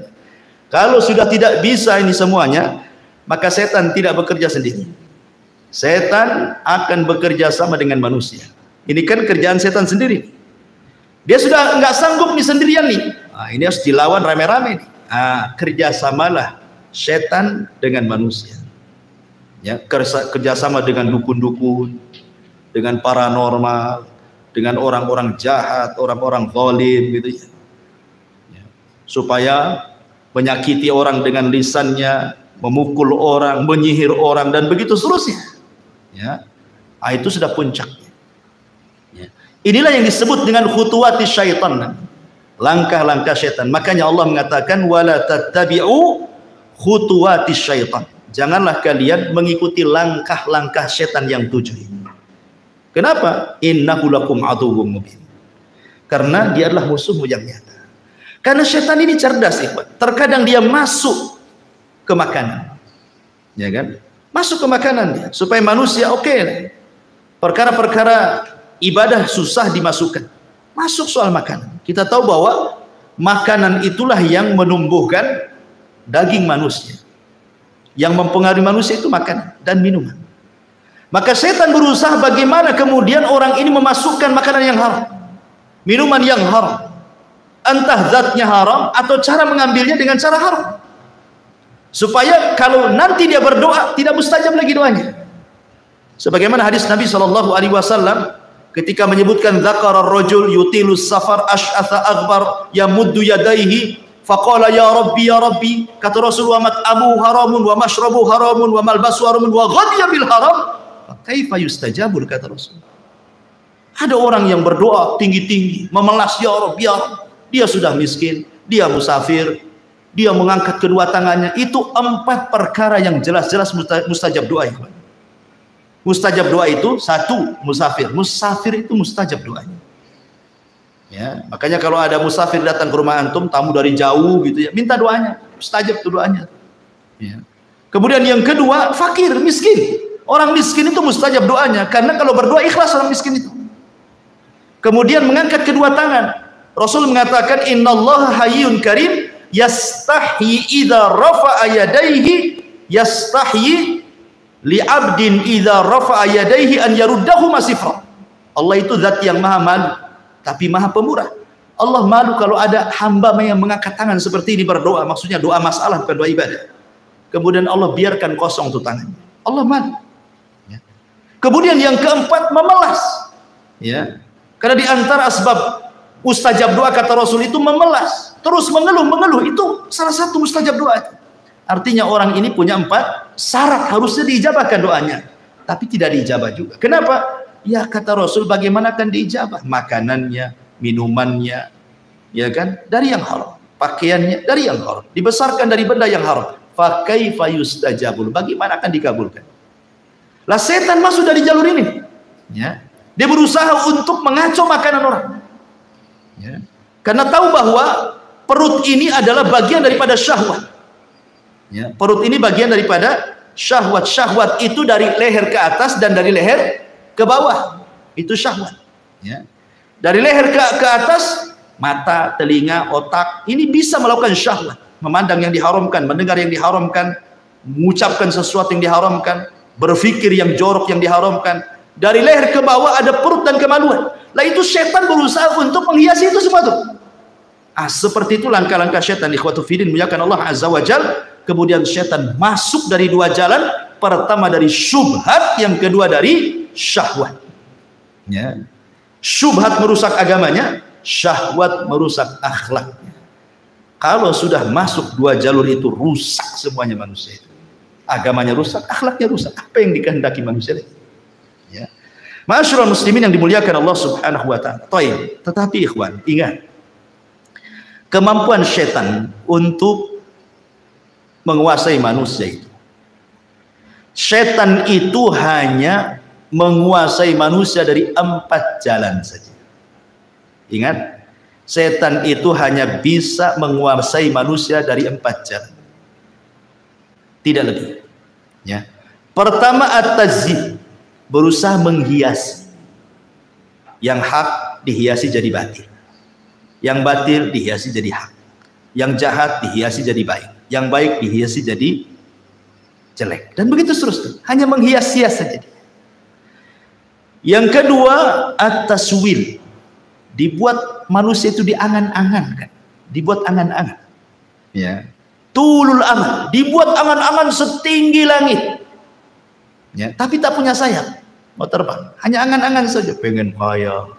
Kalau sudah tidak bisa ini semuanya, maka setan tidak bekerja sendiri. Setan akan bekerja sama dengan manusia. Ini kan kerjaan setan sendiri. Dia sudah nggak sanggup nih sendirian nih. Ini harus dilawan rame-rame nih. Kerjasamalah setan dengan manusia. Ya, kerjasama dengan dukun-dukun, dengan paranormal, dengan orang-orang jahat, orang-orang zalim gitu ya. Supaya menyakiti orang dengan lisannya, memukul orang, menyihir orang, dan begitu seterusnya. Ya, itu sudah puncaknya. Ya. Inilah yang disebut dengan khutuwati syaitan, langkah-langkah syaitan. Makanya Allah mengatakan wala tattabi'u khutuwati syaitan. Janganlah kalian mengikuti langkah-langkah syaitan yang 7 ini. Kenapa? Innahu lakum aduwwum mubin. Karena dia adalah musuhmu yang nyata. Karena syaitan ini cerdas, ikhwan. Terkadang dia masuk ke makanan. Ya kan? Masuk ke makanan dia supaya manusia perkara-perkara ibadah susah dimasukkan. Masuk soal makanan. Kita tahu bahwa makanan itulah yang menumbuhkan daging manusia. Yang mempengaruhi manusia itu makanan dan minuman. Maka setan berusaha bagaimana kemudian orang ini memasukkan makanan yang haram, minuman yang haram, entah zatnya haram atau cara mengambilnya dengan cara haram, supaya kalau nanti dia berdoa tidak mustajab lagi doanya. Sebagaimana hadis Nabi SAW ketika menyebutkan dzakara ar-rajul yutilus safar asy'atha aghbar yamuddu yadayhi faqala ya rabbi, kata Rasulullah, mat'amu haramun wa mashrabu haramun wa malbasu haramun wa ghadiya bil haram, kaifa yustajabul, kata Rasul. Ada orang yang berdoa tinggi-tinggi, memelas, ya Rabb, ya Rabb. Dia sudah miskin, dia musafir, dia mengangkat kedua tangannya. Itu 4 perkara yang jelas-jelas mustajab doa. Mustajab doa itu 1, musafir. Musafir itu mustajab doanya. Ya, makanya kalau ada musafir datang ke rumah antum, tamu dari jauh gitu ya, minta doanya, mustajab tuh doanya. Ya. Kemudian yang kedua, fakir, miskin. Orang miskin itu mustajab doanya, karena kalau berdoa ikhlas orang miskin itu. Kemudian mengangkat kedua tangan. Rasul mengatakan innallaha hayyun karim yastahyi idza rafa'a yadayhi yastahyi li 'abdin idza rafa'a yadayhi an yaruddahu masifra. Allah itu zat yang maha malu tapi maha pemurah. Allah malu kalau ada hamba yang mengangkat tangan seperti ini berdoa, maksudnya doa masalah bukan doa ibadah. Kemudian Allah biarkan kosong tuh tangannya. Allah malu. Ya. Kemudian yang keempat, memelas. Ya. Karena di antara asbab mustajab doa kata Rasul itu memelas, terus mengeluh, itu salah satu mustajab doa. Artinya orang ini punya 4 syarat harusnya diijabahkan doanya, tapi tidak diijabah juga. Kenapa? Ya kata Rasul, bagaimana akan diijabah? Makanannya, minumannya, ya kan, dari yang haram. pakaiannya dari yang haram, dibesarkan dari benda yang haram. Fa kaifa yustajabul, bagaimana akan dikabulkan? Lah setan masuk dari jalur ini. Ya. Dia berusaha untuk mengacau makanan orang. Ya. Karena tahu bahwa perut ini adalah bagian daripada syahwat. Ya. Perut ini bagian daripada syahwat. Syahwat itu dari leher ke atas dan dari leher ke bawah. Itu syahwat. Ya. Dari leher ke atas, mata, telinga, otak, ini bisa melakukan syahwat. Memandang yang diharamkan, mendengar yang diharamkan, mengucapkan sesuatu yang diharamkan, berpikir yang jorok yang diharamkan. Dari leher ke bawah ada perut dan kemaluan. Lah itu setan berusaha untuk menghiasi itu semua tuh. Seperti itu langkah-langkah setan. Ikhwatu fiddin, muliakan Allah Azza wa Jal. Kemudian setan masuk dari dua jalan. Pertama dari syubhat, yang kedua dari syahwat. Ya. Syubhat merusak agamanya, syahwat merusak akhlaknya. Kalau sudah masuk dua jalur itu, rusak semuanya manusia itu. Agamanya rusak, akhlaknya rusak. Apa yang dikehendaki manusia itu? Ya. Ma'asyiral muslimin yang dimuliakan Allah Subhanahu wa taala. Tetapi ikhwan, ingat, kemampuan setan untuk menguasai manusia itu. Setan itu hanya menguasai manusia dari 4 jalan saja. Ingat, setan itu hanya bisa menguasai manusia dari 4 jalan. Tidak lebih. Ya. Pertama, at-tazyib, berusaha menghias. Yang hak dihiasi jadi batil. Yang batil dihiasi jadi hak. Yang jahat dihiasi jadi baik. Yang baik dihiasi jadi jelek. Dan begitu seterusnya. Hanya menghias-hias saja. Yang kedua, at-taswil. Dibuat manusia itu diangan-angankan. Dibuat angan-angan. Ya. Tulul amal. Dibuat angan-angan setinggi langit. Ya. Tapi tak punya sayap. Mau terbang. Hanya angan-angan saja. Pengen kaya.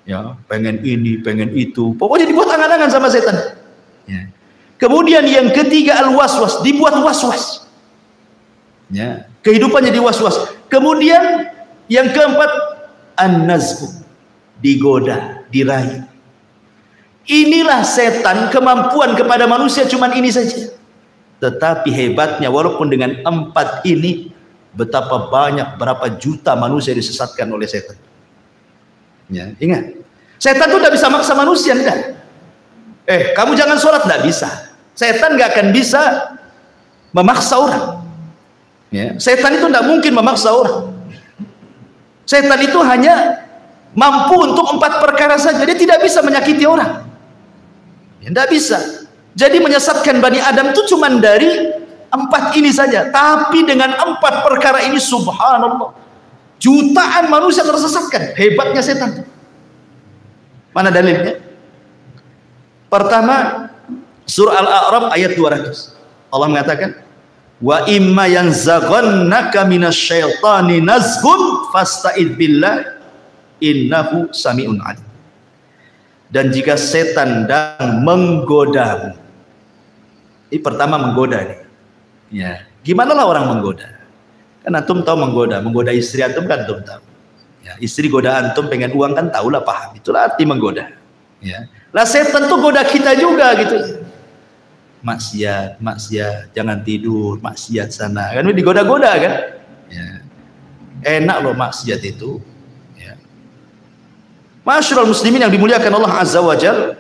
Ya. Pengen ini, pengen itu. Pokoknya dibuat angan-angan sama setan. Ya. Kemudian yang ketiga, al-waswas. Dibuat was-was. Ya. Kehidupannya di-was-was. Kemudian yang keempat, an-nazbu. Digoda, diraih. Inilah setan, kemampuan kepada manusia cuman ini saja. Tetapi hebatnya, walaupun dengan 4 ini, betapa banyak, berapa juta manusia disesatkan oleh setan. Ya, ingat, setan itu tidak bisa maksa manusia, enggak. Kamu jangan sholat, tidak bisa. Setan nggak akan bisa memaksa orang. Ya, setan itu tidak mungkin memaksa orang. Setan itu hanya mampu untuk 4 perkara saja. Dia tidak bisa menyakiti orang. Ya, tidak bisa. Jadi menyesatkan Bani Adam itu cuma dari 4 ini saja. Tapi dengan 4 perkara ini, subhanallah, jutaan manusia tersesatkan. Hebatnya setan. Mana dalilnya? Pertama, surah Al-A'raf ayat 200. Allah mengatakan, wa imma yanzaghannaka minasyaitani nazghun fasta'id billah innahu sami'un alim. Dan jika setan sedang menggodamu, ini pertama menggoda nih. Ya, gimana lah orang menggoda? Kan antum tahu menggoda istri antum kan antum tahu. Ya, istri goda antum pengen uang kan tahulah, paham. Itulah arti menggoda. Ya. Lah setan tuh goda kita juga gitu. Maksiat, jangan tidur, maksiat sana. Kan digoda-goda kan? Ya. Enak loh maksiat itu. Ma'asyiral muslimin yang dimuliakan Allah Azza wa Jal.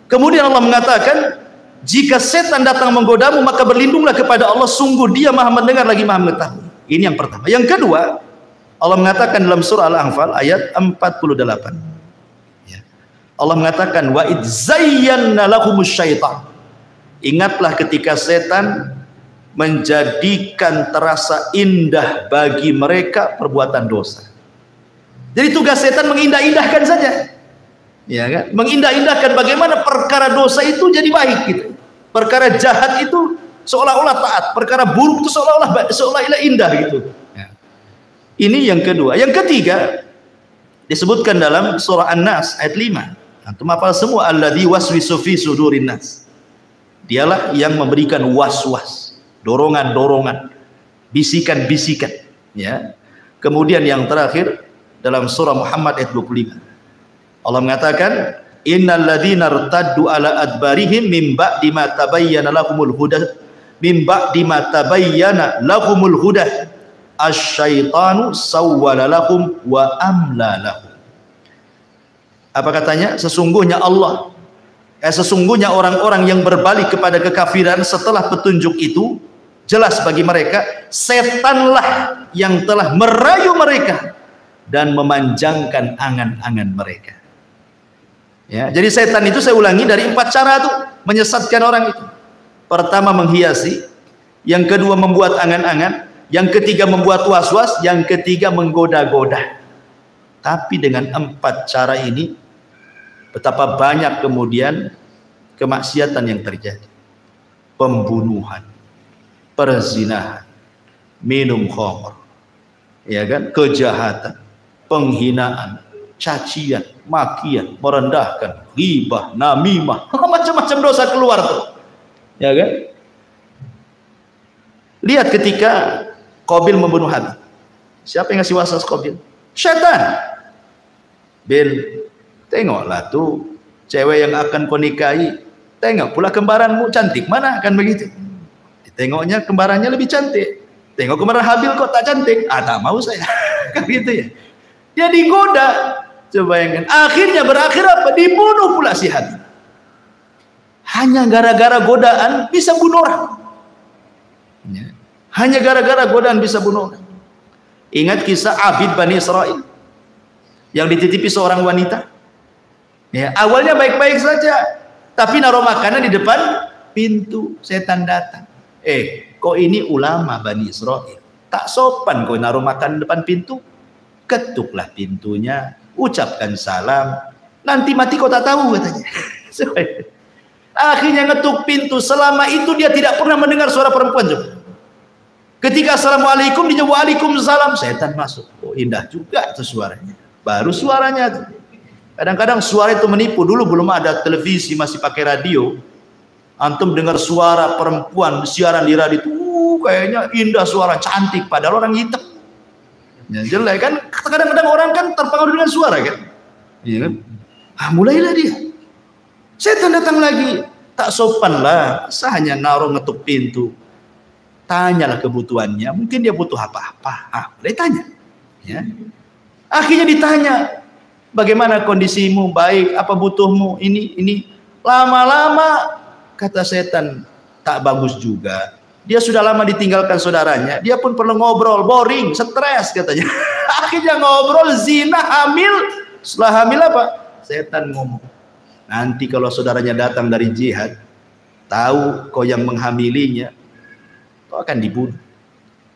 Kemudian Allah mengatakan, jika setan datang menggodamu, maka berlindunglah kepada Allah, sungguh Dia Maha mendengar lagi Maha mengetahui. Ini yang pertama. Yang kedua, Allah mengatakan dalam surah Al-Anfal ayat 48. Ya. Allah mengatakan, wa id zayyana lahumus syaitan. Ingatlah ketika setan menjadikan terasa indah bagi mereka perbuatan dosa. Jadi tugas setan mengindah-indahkan saja, ya kan? Mengindah-indahkan bagaimana perkara dosa itu jadi baik gitu. Perkara jahat itu seolah-olah taat, perkara buruk itu seolah-olah indah gitu. Ya. Ini yang kedua. Yang ketiga disebutkan dalam surah An-Nas ayat 5. Antum hafal semua, alladzi waswisu fi sudurin nas. Dialah yang memberikan was-was, dorongan-dorongan, bisikan-bisikan. Ya. Kemudian yang terakhir dalam surah Muhammad ayat 25. Allah mengatakan, innal ladzina irtaddu ala adbarihim min ba'di ma tabayyana lahumul huda asyaitanu sawwala lahum wa amla lahum. Apa katanya? Sesungguhnya sesungguhnya orang-orang yang berbalik kepada kekafiran setelah petunjuk itu jelas bagi mereka, setanlah yang telah merayu mereka dan memanjangkan angan-angan mereka. Ya, jadi setan itu, saya ulangi, dari 4 cara tuh menyesatkan orang itu. Pertama menghiasi, yang kedua membuat angan-angan, yang ketiga membuat was-was, yang ketiga menggoda-goda. Tapi dengan 4 cara ini, betapa banyak kemudian kemaksiatan yang terjadi. Pembunuhan, perzinahan, minum khamr, ya kan, kejahatan, penghinaan, cacian, makian, merendahkan, ghibah, namimah, macam-macam dosa keluar tuh. Ya kan? Lihat ketika Qabil membunuh Habil. Siapa yang ngasih waswas Qabil? Syaitan. Bil, tengoklah tuh cewek yang akan kau nikahi, tengok pula kembaranmu cantik mana, kan begitu. Tengoknya kembarannya lebih cantik. Tengok kembaran Habil kok tak cantik. Tak mau saya. Kan gitu ya. Dia digoda. Coba bayangkan. Akhirnya berakhir apa? Dibunuh pula si Habil. Hanya gara-gara godaan bisa bunuh orang. Ya. Hanya gara-gara godaan bisa bunuh orang. Ingat kisah Abid Bani Israel yang dititipi seorang wanita. Ya, awalnya baik-baik saja, tapi naruh makanan di depan pintu, setan datang. Kok ini ulama Bani Israel, tak sopan kau naruh makan di depan pintu. Ketuklah pintunya, ucapkan salam, nanti mati kau tak tahu, katanya. Akhirnya ngetuk pintu. Selama itu dia tidak pernah mendengar suara perempuan juga. Ketika assalamualaikum, dia jawab waalaikumsalam, setan masuk. Oh, indah juga itu suaranya. Baru suaranya. Kadang-kadang suara itu menipu. Dulu belum ada televisi, masih pakai radio. Antum dengar suara perempuan siaran di radio itu, kayaknya indah, suara cantik, padahal orang hitam. Ya, jelek kan. Kadang-kadang orang kan terpengaruh dengan suara kan. Iya kan? Mulailah dia. Setan datang lagi. Tak sopan lah. Hanya naruh ngetuk pintu. Tanyalah kebutuhannya. Mungkin dia butuh apa-apa. Boleh tanya. Ya. Akhirnya ditanya, bagaimana kondisimu? Baik. Apa butuhmu? Ini. Lama-lama kata setan, tak bagus juga. Dia sudah lama ditinggalkan saudaranya. Dia pun perlu ngobrol, boring, stres katanya. Akhirnya ngobrol, zina, hamil. Setelah hamil apa? Setan ngomong, nanti kalau saudaranya datang dari jihad, tahu kau yang menghamilinya, kau akan dibunuh.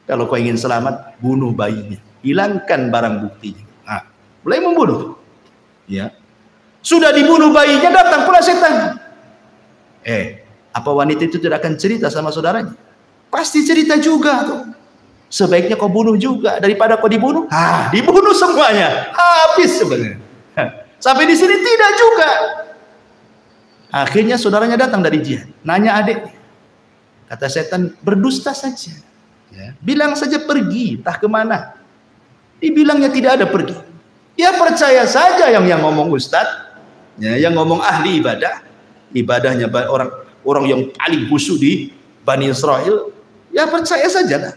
Kalau kau ingin selamat, bunuh bayinya, hilangkan barang buktinya. Nah, mulai membunuh. Ya, sudah dibunuh bayinya, datang pula setan. Apa wanita itu tidak akan cerita sama saudaranya? Pasti cerita juga tuh. Sebaiknya kau bunuh juga daripada kau dibunuh. Dibunuh semuanya, habis sebenarnya. Sampai di sini tidak juga. Akhirnya saudaranya datang dari jihad, nanya adik. Kata setan, berdusta saja. Ya. Bilang saja pergi, entah kemana. Dibilangnya tidak ada pergi. Ya percaya saja yang ngomong ustadz, ya, yang ngomong ahli ibadah. Ibadahnya orang yang paling khusyuk di Bani Israel. Ya percaya saja lah.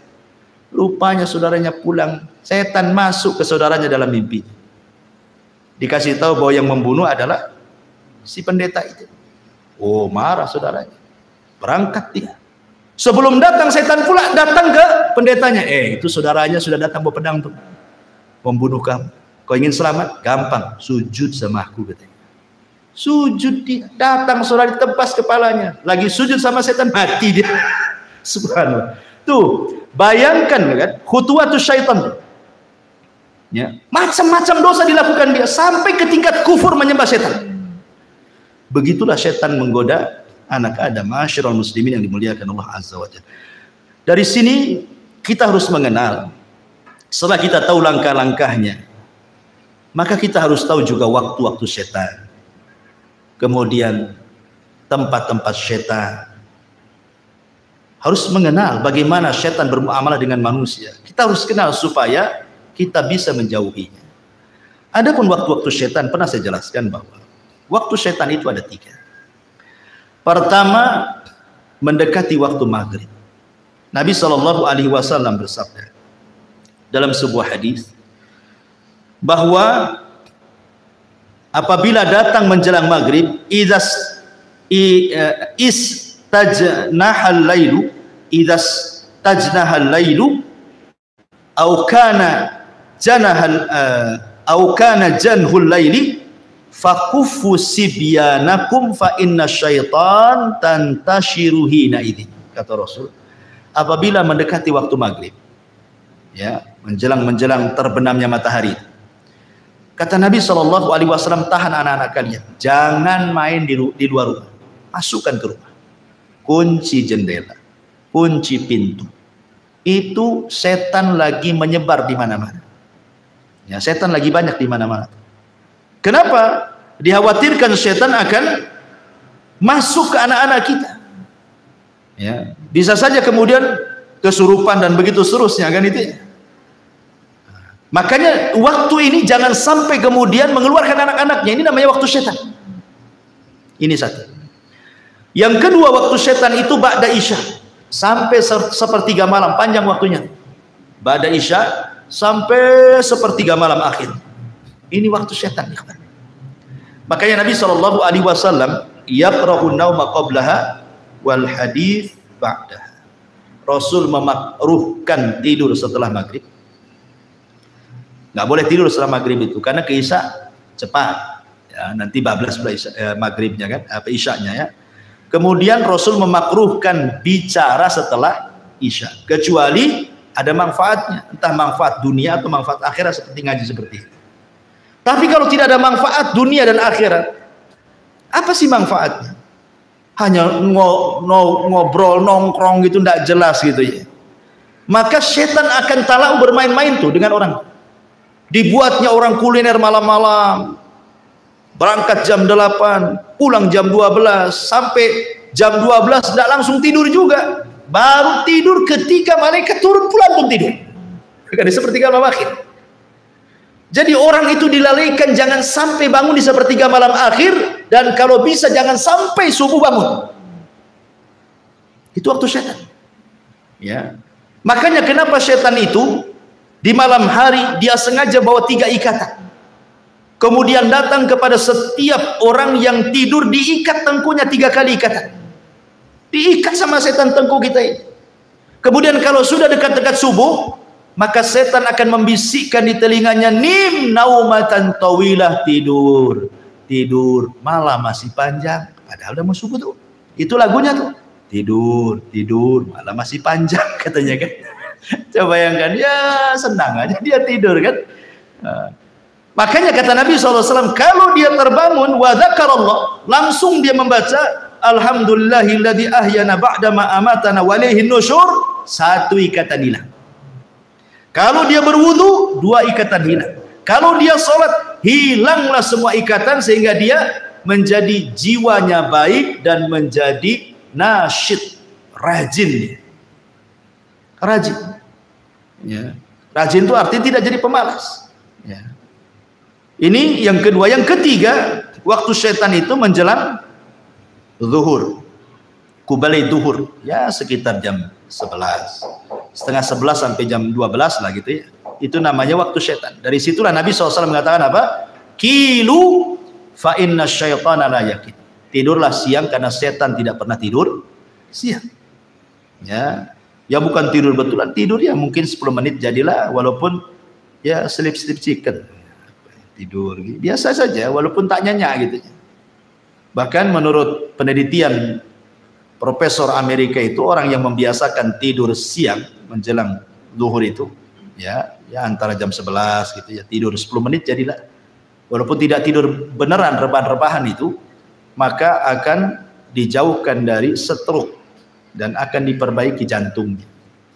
Rupanya saudaranya pulang, setan masuk ke saudaranya dalam mimpi. Dikasih tahu bahwa yang membunuh adalah si pendeta itu. Oh, marah saudaranya. Berangkat dia. Sebelum datang setan pula datang ke pendetanya. Itu saudaranya sudah datang bawa pedang tuh. Membunuh kamu. Kau ingin selamat? Gampang, sujud sama aku katanya. Sujud dia. Datang saudara ditebas kepalanya. Lagi sujud sama setan, mati dia. Subhanallah. Tuh, bayangkan kan, khutuwatus syaitan. Ya, macam-macam dosa dilakukan dia sampai ke tingkat kufur menyembah setan. Begitulah setan menggoda anak Adam, ma'asyiral muslimin yang dimuliakan Allah Azza wa Jalla. Dari sini kita harus mengenal, setelah kita tahu langkah-langkahnya, maka kita harus tahu juga waktu-waktu setan. Kemudian tempat-tempat setan. Harus mengenal bagaimana setan bermuamalah dengan manusia. Kita harus kenal supaya kita bisa menjauhinya. Adapun waktu-waktu setan, pernah saya jelaskan bahwa Waktu setan itu ada 3. Pertama, mendekati waktu maghrib. Nabi SAW bersabda dalam sebuah hadis bahwa apabila datang menjelang maghrib, istajnahal lailu, au kana janhul laili fakuffu sibyanakum fa inna syaitan tantashiru hina idzin. Kata Rasul, apabila mendekati waktu maghrib, ya, menjelang terbenamnya matahari, kata Nabi SAW, tahan anak-anak kalian, jangan main di luar rumah, masukkan ke rumah, kunci jendela, kunci pintu. Itu setan lagi menyebar di mana-mana. Ya, setan lagi banyak di mana-mana. Kenapa? Dikhawatirkan setan akan masuk ke anak-anak kita. Ya, bisa saja kemudian kesurupan dan begitu seterusnya, kan itu. Makanya waktu ini jangan sampai kemudian mengeluarkan anak-anaknya. Ini namanya waktu setan. Ini satu. Yang kedua, waktu setan itu ba'da isya sampai sepertiga malam, panjang waktunya. Ba'da isya sampai sepertiga malam akhir. Ini waktu setan. Makanya Nabi SAW yaqra'un nauma qablaha wal hadits ba'daha. Rasul memakruhkan tidur setelah maghrib. Nggak boleh tidur setelah maghrib itu karena ke isya cepat. Ya, nanti bablas maghribnya kan, apa isyanya ya. Kemudian Rasul memakruhkan bicara setelah isya, kecuali ada manfaatnya, entah manfaat dunia atau manfaat akhirat seperti ngaji seperti ini. Tapi kalau tidak ada manfaat dunia dan akhirat, apa sih manfaatnya? Hanya ngobrol nongkrong gitu, tidak jelas gitu ya. Maka setan akan talau bermain-main tuh dengan orang. Dibuatnya orang kuliner malam-malam, berangkat jam 8, pulang jam 12, sampai jam 12 tidak langsung tidur juga, baru tidur ketika malaikat turun pulang pun tidur. Kan sepertiga malam akhir. Jadi orang itu dilalaikan jangan sampai bangun di sepertiga malam akhir, dan kalau bisa jangan sampai subuh bangun. Itu waktu setan. Ya. Makanya kenapa setan itu di malam hari dia sengaja bawa 3 ikatan. Kemudian datang kepada setiap orang yang tidur, diikat tengkunya 3 kali ikatan. Diikat sama setan tengku kita ini. Kemudian kalau sudah dekat-dekat subuh, maka setan akan membisikkan di telinganya, nim naumatan tawilah, tidur. Tidur, malam masih panjang. Padahal udah mau subuh tuh. Itu lagunya tuh. Tidur, tidur, malam masih panjang katanya kan. Coba bayangkan, ya senang aja dia tidur kan. Makanya kata Nabi SAW, kalau dia terbangun wa dzakarallah, langsung dia membaca alhamdulillahilladzi ahyana ba'dama amatana wa ilaihin nusyur, 1 ikatan hilang. Kalau dia berwudu, 2 ikatan hilang. Kalau dia sholat, hilanglah semua ikatan sehingga dia menjadi jiwanya baik dan menjadi nasyid, rajin. Rajin. Ya. Rajin itu artinya tidak jadi pemalas. Ya. Ini yang kedua. Yang ketiga, waktu setan itu menjelang zuhur, kubalai zuhur, ya sekitar jam 11, setengah 11 sampai jam 12 lah gitu ya. Itu namanya waktu setan. Dari situlah Nabi SAW mengatakan apa? Kilu fa inna syaitana la yakin. Tidurlah siang karena setan tidak pernah tidur siang. Ya, ya bukan tidur betulan, tidur ya mungkin 10 menit jadilah, walaupun ya sleep chicken. Tidur biasa saja walaupun tak nyenyak gitu. Bahkan menurut penelitian Profesor Amerika itu, orang yang membiasakan tidur siang menjelang zuhur itu ya antara jam 11 gitu ya, tidur 10 menit jadilah, walaupun tidak tidur beneran rebahan-rebahan itu, maka akan dijauhkan dari stroke dan akan diperbaiki jantungnya,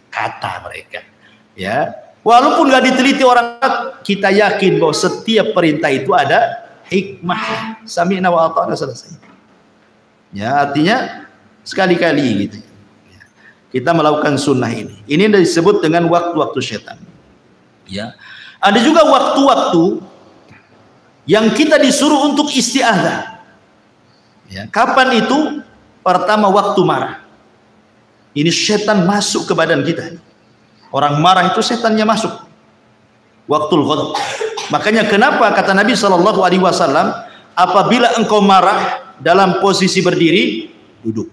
kata mereka ya. Walaupun nggak diteliti orang, kita yakin bahwa setiap perintah itu ada hikmah. Sami'na wa ata'na, selesai. Ya, artinya sekali-kali gitu. Kita melakukan sunnah ini. Ini disebut dengan waktu-waktu setan. Ya. Ada juga waktu-waktu yang kita disuruh untuk isti'adzah. Ya, kapan itu? Pertama waktu marah. Ini setan masuk ke badan kita. Orang marah itu setannya masuk. Waktul ghadab. Makanya kenapa kata Nabi SAW, apabila engkau marah dalam posisi berdiri, duduk.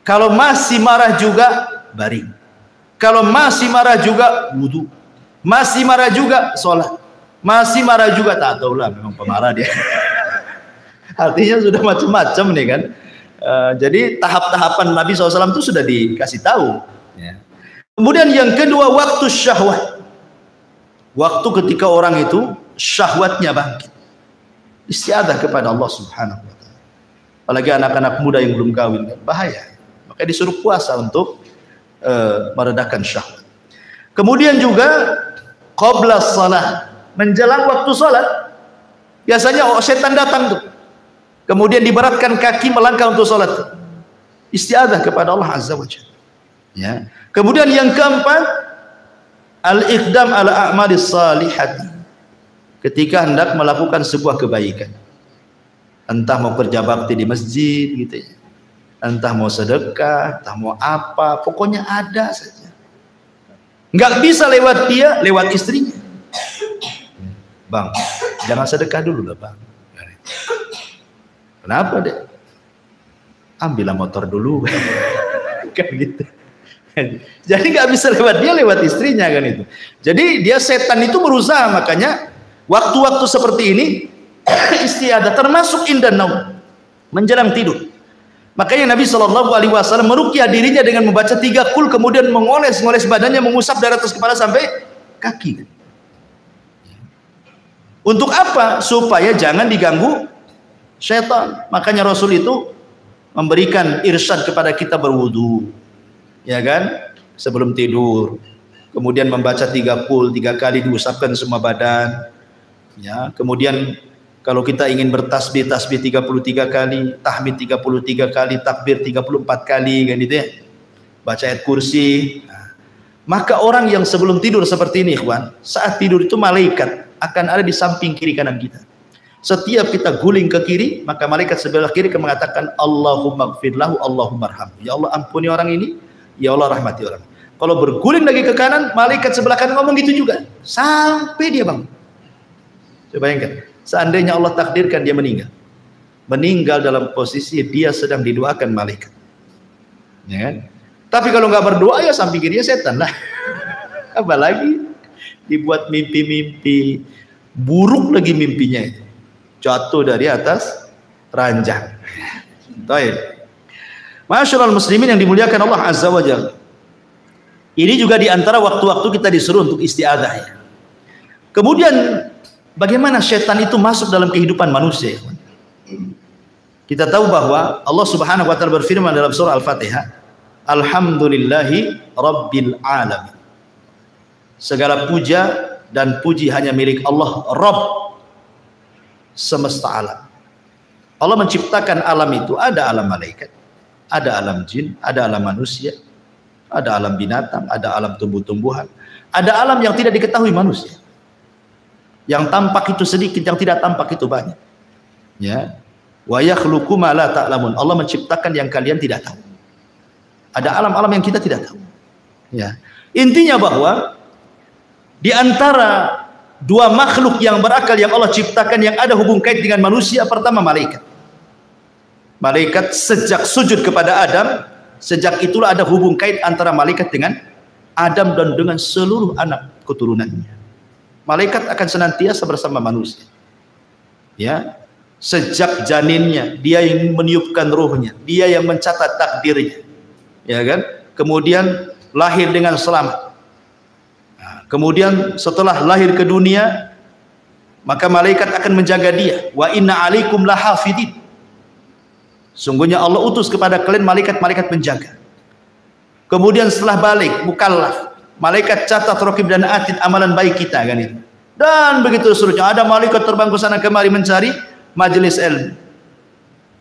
Kalau masih marah juga, baring. Kalau masih marah juga, wudu. Masih marah juga, sholat. Masih marah juga, tak tahu lah, memang pemarah dia. Artinya sudah macam-macam nih kan. Jadi tahap-tahapan Nabi SAW itu sudah dikasih tahu. Ya. Kemudian yang kedua, waktu syahwat. Waktu ketika orang itu syahwatnya bangkit. Istiadah kepada Allah Subhanahu wa Ta'ala. Apalagi anak-anak muda yang belum kawin, kan? Bahaya. Maka disuruh puasa untuk meredakan syahwat. Kemudian juga qabla shalah, menjelang waktu salat. Biasanya setan datang tuh. Kemudian diberatkan kaki melangkah untuk salat. Istiadah kepada Allah Azza wa Jalla. Ya. Kemudian yang keempat, al-iqdam ala a'malis salihati. Ketika hendak melakukan sebuah kebaikan. Entah mau kerja bakti di masjid gitu ya. Entah mau sedekah, entah mau apa, pokoknya ada saja. Nggak bisa lewat dia, lewat istrinya. Bang, jangan sedekah dulu lah bang. Kenapa deh? Ambillah motor dulu. Kan gitu. Jadi nggak bisa lewat dia, lewat istrinya kan itu. Jadi dia setan itu berusaha, makanya waktu-waktu seperti ini istiadah termasuk indah naum, menjelang tidur. Makanya Nabi SAW meruqyah dirinya dengan membaca 3 qul, kemudian mengoles-ngoles badannya, mengusap dari atas kepala sampai kaki. Untuk apa? Supaya jangan diganggu syaitan. Makanya Rasul itu memberikan irsyad kepada kita berwudu, ya kan, sebelum tidur. Kemudian membaca 3 qul, 3 kali diusapkan semua badan. Ya, kemudian kalau kita ingin bertasbih, tasbih 33 kali, tahmid 33 kali, takbir 34 kali, kan gitu ya. Baca ayat kursi. Nah, maka orang yang sebelum tidur seperti ini, ikhwan, saat tidur itu malaikat akan ada di samping kiri kanan kita. Setiap kita guling ke kiri, maka malaikat sebelah kiri akan mengatakan Allahumma gfir lahu, Allahumma arham. Ya Allah ampuni orang ini, ya Allah rahmati orang. Kalau berguling lagi ke kanan, malaikat sebelah kanan ngomong gitu juga sampai dia bangun. Coba bayangkan, seandainya Allah takdirkan dia meninggal dalam posisi dia sedang didoakan malaikat, ya kan? Tapi kalau nggak berdoa ya samping kirinya setan lah. Apalagi dibuat mimpi-mimpi buruk lagi mimpinya itu. Jatuh dari atas ranjang. Baik. Masyaallah muslimin yang dimuliakan Allah Azza wa Jalla. Ini juga diantara waktu-waktu kita disuruh untuk istiadah ya. Kemudian bagaimana setan itu masuk dalam kehidupan manusia? Kita tahu bahwa Allah Subhanahu wa Ta'ala berfirman dalam surah Al-Fatihah, Alhamdulillahi Rabbil Alamin. Segala puja dan puji hanya milik Allah, Rabb semesta alam. Allah menciptakan alam itu, ada alam malaikat, ada alam jin, ada alam manusia, ada alam binatang, ada alam tumbuh-tumbuhan, ada alam yang tidak diketahui manusia. Yang tampak itu sedikit, yang tidak tampak itu banyak. Ya. Wa yakhluqu ma la ta'lamun. Allah menciptakan yang kalian tidak tahu. Ada alam-alam yang kita tidak tahu. Ya. Intinya bahwa di antara dua makhluk yang berakal yang Allah ciptakan yang ada hubung kait dengan manusia, pertama malaikat. Malaikat sejak sujud kepada Adam, sejak itulah ada hubung kait antara malaikat dengan Adam dan dengan seluruh anak keturunannya. Malaikat akan senantiasa bersama manusia. Ya, sejak janinnya, dia yang meniupkan ruhnya, dia yang mencatat takdirnya. Ya kan? Kemudian lahir dengan selamat. Kemudian setelah lahir ke dunia, maka malaikat akan menjaga dia. Wa inna alaikum lahafidin. Sungguhnya Allah utus kepada kalian malaikat-malaikat menjaga. Kemudian setelah balik, mukallaf, malaikat catat, raqib dan atid amalan baik kita kan itu. Dan begitu seterusnya. Ada malaikat terbang ke sana kemari mencari majelis ilmu,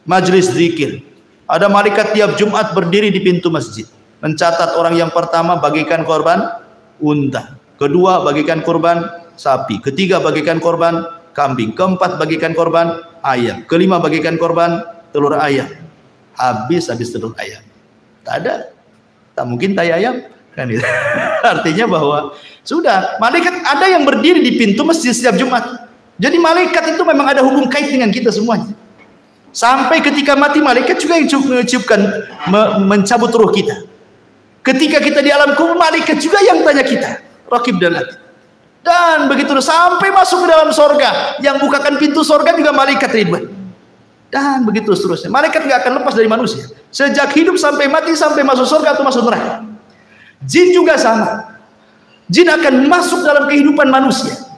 majelis zikir. Ada malaikat tiap Jumat berdiri di pintu masjid, mencatat orang yang pertama bagikan korban unta, kedua bagikan korban sapi, ketiga bagikan korban kambing, keempat bagikan korban ayam, kelima bagikan korban telur ayam. Habis telur ayam. Tak ada. Tak mungkin tai ayam. Kan itu. Artinya bahwa sudah, malaikat ada yang berdiri di pintu masjid setiap Jumat. Jadi malaikat itu memang ada hubung kait dengan kita semuanya. Sampai ketika mati malaikat juga yang mencabut ruh kita. Ketika kita di alam kubur, malaikat juga yang tanya kita, Raqib dan Atid. Dan begitu sampai masuk ke dalam sorga, yang bukakan pintu sorga juga malaikat Ridwan. Dan begitu seterusnya. Malaikat nggak akan lepas dari manusia. Sejak hidup sampai mati, sampai masuk sorga atau masuk neraka. Jin juga sama. Jin akan masuk dalam kehidupan manusia.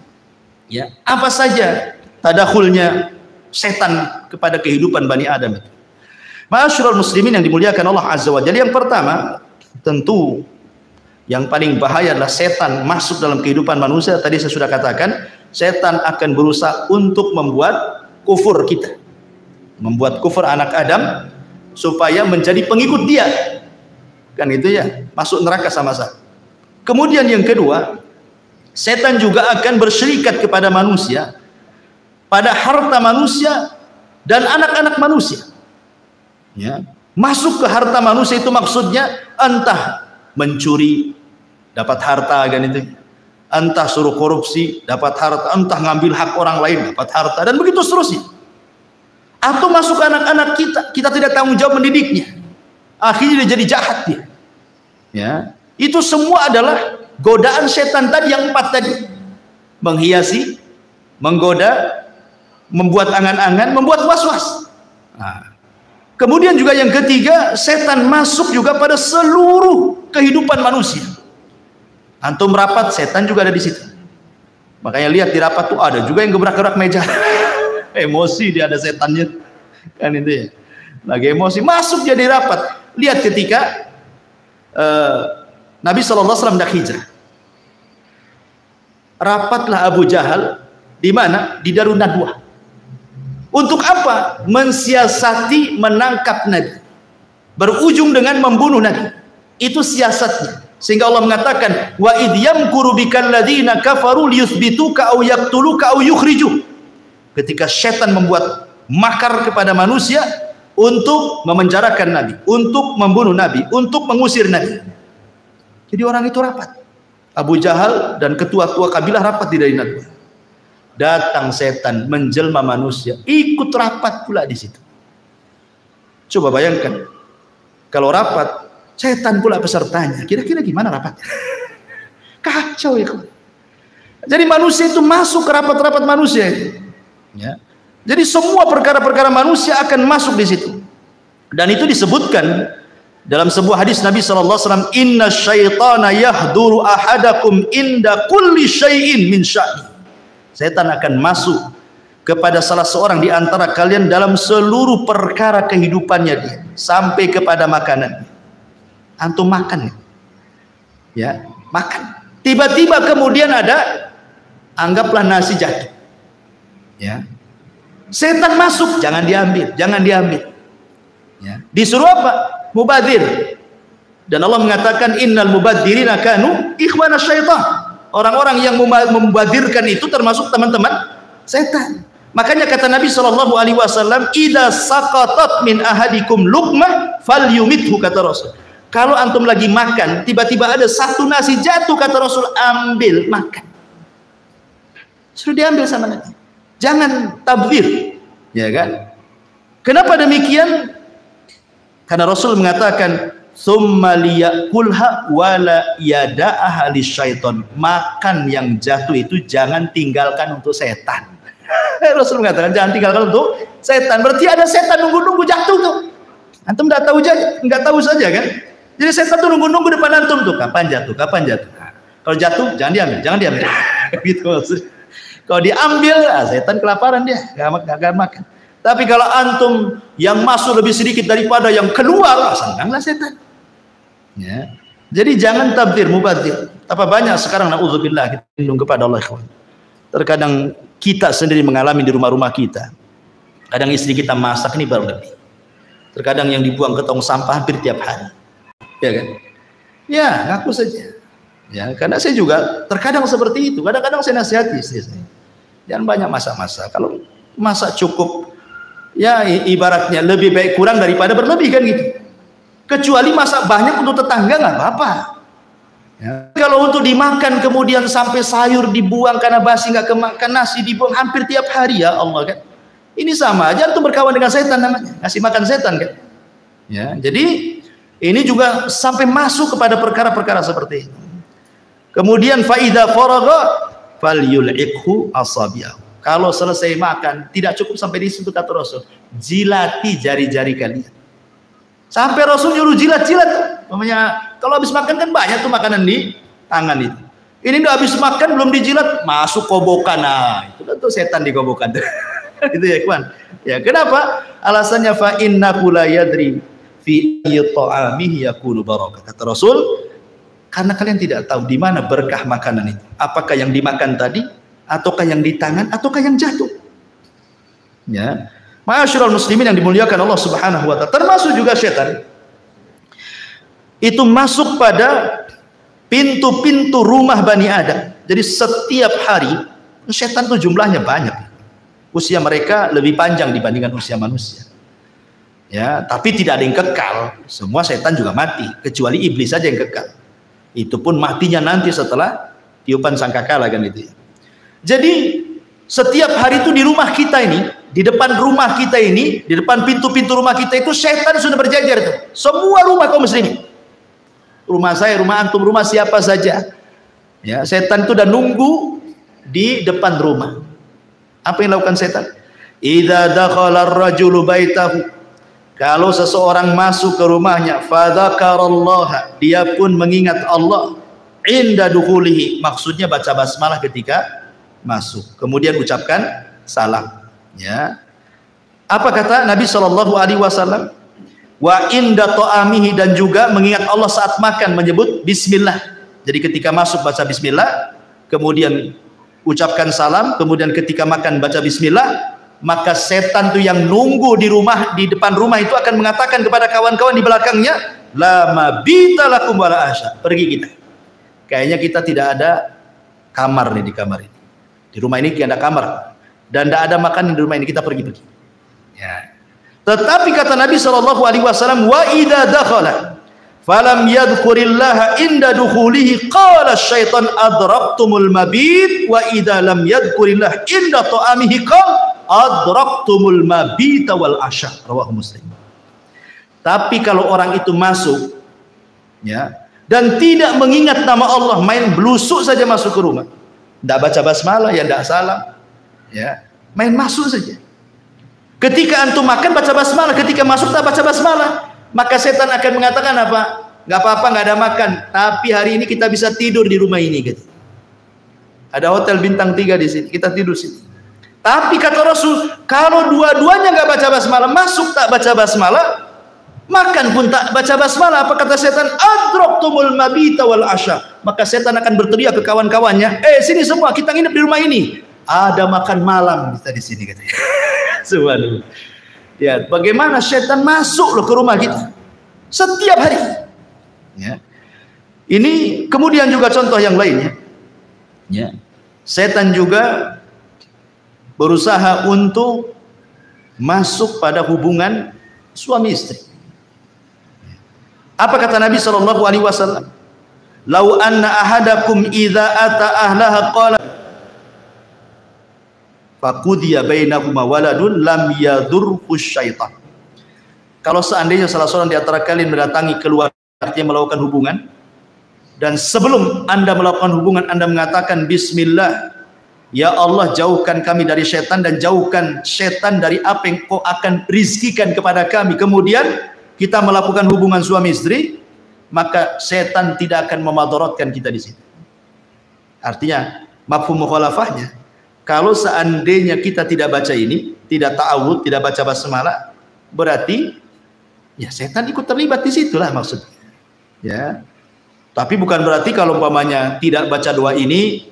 Ya, apa saja tadakhulnya setan kepada kehidupan Bani Adam itu. Ma'asyiral muslimin yang dimuliakan Allah Azza wa Jalla, yang pertama tentu yang paling bahaya adalah setan masuk dalam kehidupan manusia. Tadi saya sudah katakan, setan akan berusaha untuk membuat kufur kita, membuat kufur anak Adam supaya menjadi pengikut dia, kan itu ya, masuk neraka sama-sama. Kemudian yang kedua, setan juga akan berserikat kepada manusia pada harta manusia dan anak-anak manusia. Ya, masuk ke harta manusia itu maksudnya entah mencuri dapat harta, kan itu, entah suruh korupsi dapat harta, entah ngambil hak orang lain dapat harta, dan begitu seterusnya. Atau masuk ke anak-anak kita tidak tanggung jawab mendidiknya, akhirnya dia jadi jahat dia. Ya, itu semua adalah godaan setan tadi yang 4 tadi. Menghiasi, menggoda, membuat angan-angan, membuat was-was. Nah, kemudian juga yang ketiga, setan masuk juga pada seluruh kehidupan manusia. Antum rapat, setan juga ada di situ. Makanya lihat di rapat tuh ada juga yang gebrak-gebrak meja. Emosi dia, ada setannya. Kan itu ya. Lagi emosi, masuk jadi rapat. Lihat ketika Nabi SAW dah hijrah. Rapatlah Abu Jahal di mana? Di Darun Nadwah. Untuk apa? Mensiasati menangkap Nabi. Berujung dengan membunuh Nabi. Itu siasatnya. Sehingga Allah mengatakan, wa idh yamkuru bikal ladzina kafaru liyuthbituka aw yaqtuluka aw yukhrijuk. Ketika setan membuat makar kepada manusia untuk memenjarakan Nabi, untuk membunuh Nabi, untuk mengusir Nabi. Jadi orang itu rapat. Abu Jahal dan ketua-tua kabilah rapat di Darun Nadwah. Datang setan menjelma manusia, ikut rapat pula di situ. Coba bayangkan, kalau rapat, setan pula pesertanya. Kira-kira gimana rapatnya? Kacau ya. Jadi manusia itu masuk ke rapat-rapat manusia itu. Ya. Jadi semua perkara-perkara manusia akan masuk di situ. Dan itu disebutkan dalam sebuah hadis Nabi SAW, inna syaitana yahduru ahadakum inda kulli syai'in min sya'ni. Setan akan masuk kepada salah seorang di antara kalian dalam seluruh perkara kehidupannya dia, sampai kepada makanan. Antum makan, ya, makan. Tiba-tiba kemudian ada, anggaplah nasi jatuh, ya. Setan masuk, jangan diambil, jangan diambil. Ya. Disuruh apa? Mubadzir. Dan Allah mengatakan innal mubadzirina kanu ikhwana syaitan. Orang-orang yang membadzirkan itu termasuk teman-teman setan. Makanya kata Nabi SAW, idza saqatat min ahadikum luqmah falyumithu, kata Rasul. Kalau antum lagi makan, tiba-tiba ada satu nasi jatuh, kata Rasul, ambil, makan. Sudah diambil sama Nabi. Jangan tabdzir, ya kan? Kenapa demikian? Karena Rasul mengatakan, summa liyakulha wala yada'aha lisyaiton. Makan yang jatuh itu jangan tinggalkan untuk setan. Rasul mengatakan jangan tinggalkan untuk setan. Berarti ada setan nunggu-nunggu jatuh tuh. Antum enggak tahu saja kan? Jadi setan tuh nunggu-nunggu depan antum tuh, kapan jatuh, kapan jatuh. Nah, kalau jatuh jangan diambil, jangan diambil. Gitu maksud. Kalau diambil, setan kelaparan dia, enggak makan. Tapi kalau antum yang masuk lebih sedikit daripada yang keluar, senanglah setan. Ya. Jadi jangan tabdzir, mubadzir. Apa banyak sekarang, naudzubillah, kita lindung kepada Allah, ikhwan. Terkadang kita sendiri mengalami di rumah-rumah kita. Kadang istri kita masak ini baru lebih. Terkadang yang dibuang ke tong sampah hampir tiap hari. Ya kan? Ya, ngaku saja. Ya, karena saya juga terkadang seperti itu. Kadang-kadang saya nasihati istri saya. Jangan banyak masak-masak. Kalau masak cukup Ya ibaratnya lebih baik kurang daripada berlebih kan gitu. Kecuali masak banyak untuk tetangga nggak apa-apa. Ya. Kalau untuk dimakan kemudian sampai sayur dibuang karena basi nggak kemakan, nasi dibuang hampir tiap hari, ya Allah kan. Ini sama aja untuk berkawan dengan setan namanya, ngasih makan setan kan. Ya, jadi ini juga sampai masuk kepada perkara-perkara seperti itu. Kemudian faida faragha falyul'iqhu asabi'ahu. Kalau selesai makan tidak cukup sampai di situ kata Rasul, jilati jari-jari kalian. Sampai Rasul nyuruh jilat-jilat. Namanya kalau habis makan kan banyak tuh makanan di tangan itu. Ini udah habis makan belum dijilat, masuk kobokan. Nah, itu tuh setan di kobokan. Itu ya, kawan. Ya, kenapa? Alasannya fa innahu la yadri fi ta'amihi yakunu barakah. Kata Rasul, karena kalian tidak tahu di mana berkah makanan itu. Apakah yang dimakan tadi, ataukah yang di tangan, ataukah yang jatuh. Ya. Ma'asyiral muslimin yang dimuliakan Allah Subhanahu wa taala, termasuk juga setan itu masuk pada pintu-pintu rumah Bani Adam. Jadi setiap hari setan itu jumlahnya banyak. Usia mereka lebih panjang dibandingkan usia manusia. Ya, tapi tidak ada yang kekal. Semua setan juga mati, kecuali iblis saja yang kekal. Itu pun matinya nanti setelah tiupan sangkakala kan itu. Jadi setiap hari itu di rumah kita ini, di depan rumah kita ini, di depan pintu-pintu rumah kita itu setan sudah berjajar tuh. Semua rumah kaum muslimin. Rumah saya, rumah antum, rumah siapa saja. Ya, setan itu udah nunggu di depan rumah. Apa yang dilakukan setan? Idza dakhala ar-rajulu baitahu. Kalau seseorang masuk ke rumahnya, fadzakarallaha, dia pun mengingat Allah. Inda dukhulihi, maksudnya baca basmalah ketika masuk. Kemudian ucapkan salam. Ya. Apa kata Nabi Shallallahu Alaihi Wasallam? Wa inda ta'amihi, dan juga mengingat Allah saat makan menyebut Bismillah. Jadi ketika masuk baca Bismillah, kemudian ucapkan salam, kemudian ketika makan baca Bismillah, maka setan tuh yang nunggu di rumah, di depan rumah itu akan mengatakan kepada kawan-kawan di belakangnya, la mabita lakum wala asya. Pergi kita. Kayaknya kita tidak ada kamar nih di kamar ini. Di rumah ini tidak ada kamar. Dan tidak ada makan di rumah ini, kita pergi-pergi. Ya. Tetapi kata Nabi SAW, wa idza dakhala falam yadhkurillaha inda dukhulihi qala syaitan adraktumul mabit, wa idza lam yadhkurillah inda ta'amihi qala adraktumul mabita wal asya. Rawahu Muslim. Tapi kalau orang itu masuk, ya, dan tidak mengingat nama Allah, main belusuk saja masuk ke rumah, tidak baca basmalah, ya tidak salam, ya, main masuk saja. Ketika antum makan baca basmalah, ketika masuk tak baca basmalah, maka setan akan mengatakan apa? Nggak apa-apa, nggak ada makan, tapi hari ini kita bisa tidur di rumah ini, gitu. Ada hotel bintang 3 di sini, kita tidur sini. Tapi kata Rasul, kalau dua-duanya nggak baca basmalah, masuk tak baca basmalah, makan pun tak baca basmalah, apa kata setan? Adraktumul mabita wal asya. Maka setan akan berteriak ke kawan-kawannya, sini semua, kita nginep di rumah ini. Ada makan malam kita di sini, katanya. Subhanallah. Ya, bagaimana setan masuk loh ke rumah kita setiap hari. Ya. Ini kemudian juga contoh yang lainnya. Ya. Setan juga berusaha untuk masuk pada hubungan suami istri. Apa kata Nabi Shallallahu Alaihi Wasallam? Lau anna ahadakum idza ata ahlaha qala faqudiya bainahuma waladun lam yadurhu syaitan. Kalau seandainya salah seorang di antara kalian mendatangi keluarga, artinya melakukan hubungan, dan sebelum Anda melakukan hubungan Anda mengatakan bismillah, ya Allah jauhkan kami dari syaitan dan jauhkan syaitan dari apa yang Kau akan rizkikan kepada kami. Kemudian kita melakukan hubungan suami istri, maka setan tidak akan memadaratkan kita di situ. Artinya mafhum mukhalafahnya, kalau seandainya kita tidak baca ini, tidak ta'awud, tidak baca basmalah, berarti ya setan ikut terlibat di situlah maksudnya. Ya. Tapi bukan berarti kalau umpamanya tidak baca doa ini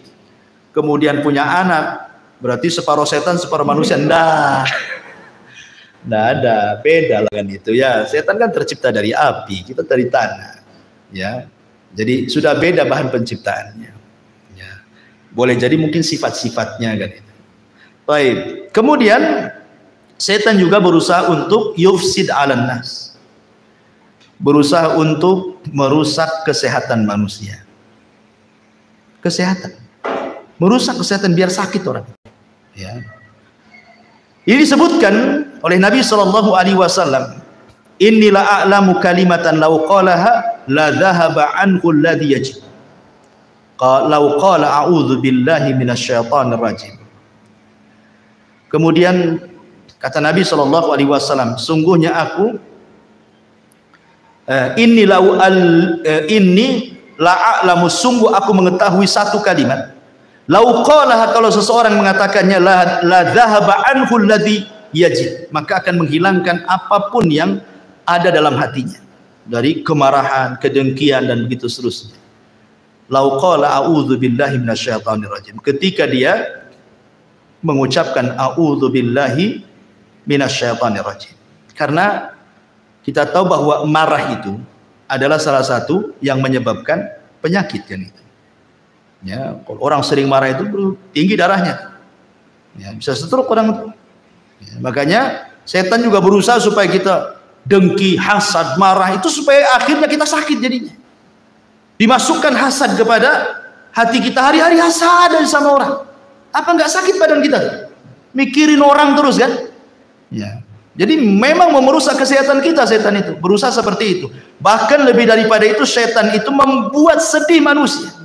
kemudian punya anak, berarti separuh setan separuh manusia. Nah, nggak ada, beda lah kan itu ya. Setan kan tercipta dari api, kita dari tanah. Ya. Jadi sudah beda bahan penciptaannya. Boleh jadi mungkin sifat-sifatnya kan itu. Baik. Kemudian setan juga berusaha untuk yufsid 'alan nas. Berusaha untuk merusak kesehatan manusia. Kesehatan. Merusak kesehatan biar sakit orang. Ya. Ini disebutkan oleh Nabi sallallahu alaihi wasallam, "Inni la a'lamu kalimatan law qalaha la dhahaba anhu alladhi yajid." Law qala a'udzu billahi minasyaitonir rajim. Kemudian kata Nabi sallallahu alaihi wasallam, sungguhnya aku inni la a'lamu, sungguh aku mengetahui satu kalimat. Lau qalaha, kalau seseorang mengatakannya, la dhahaba anhu alladhi yajid, maka akan menghilangkan apapun yang ada dalam hatinya dari kemarahan, kedengkian dan begitu seterusnya. Lau qala a'udzu billahi minasyaitonir rajim, ketika dia mengucapkan a'udzu billahi minasyaitonir rajim. Karena kita tahu bahwa marah itu adalah salah satu yang menyebabkan penyakit kan itu. Ya, kalau orang sering marah itu tinggi darahnya. Ya, bisa stroke orang itu. Ya, makanya setan juga berusaha supaya kita dengki, hasad, marah, itu supaya akhirnya kita sakit jadinya. Dimasukkan hasad kepada hati kita, hari-hari hasad sama orang. Apa nggak sakit badan kita? Mikirin orang terus kan? Ya. Jadi memang merusak kesehatan kita setan itu, berusaha seperti itu. Bahkan lebih daripada itu, setan itu membuat sedih manusia.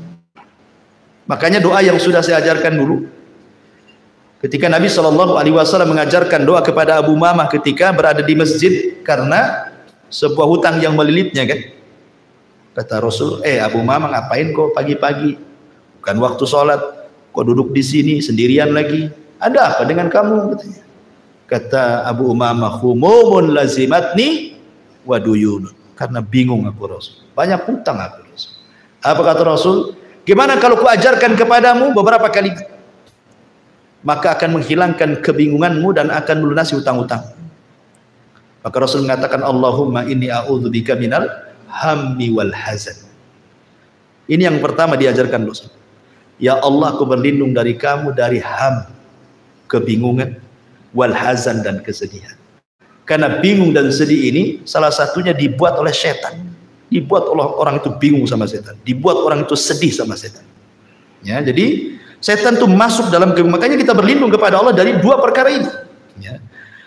Makanya doa yang sudah saya ajarkan dulu, ketika Nabi Shallallahu Alaihi Wasallam mengajarkan doa kepada Abu Umamah ketika berada di masjid karena sebuah hutang yang melilitnya kan. Kata Rasul, Abu Umamah ngapain kok pagi-pagi? Bukan waktu sholat, kok duduk di sini sendirian lagi? Ada apa dengan kamu? Katanya. Kata Abu Umamah, humumun lazimatni wa duyun. Karena bingung aku Rasul, banyak hutang aku Rasul. Apa kata Rasul? Gimana kalau kuajarkan kepadamu beberapa kalimat, maka akan menghilangkan kebingunganmu dan akan melunasi hutang-hutang. Maka Rasul mengatakan, Allahumma inni a'udzubika minal hammi wal hazan. Ini yang pertama diajarkan Rasul. Ya Allah, aku berlindung dari kamu dari ham, kebingungan, wal hazan, dan kesedihan. Karena bingung dan sedih ini salah satunya dibuat oleh setan. Dibuat oleh orang itu bingung sama setan, dibuat orang itu sedih sama setan. Ya, jadi setan itu masuk dalam kebingungan. Makanya kita berlindung kepada Allah dari dua perkara ini. Ya.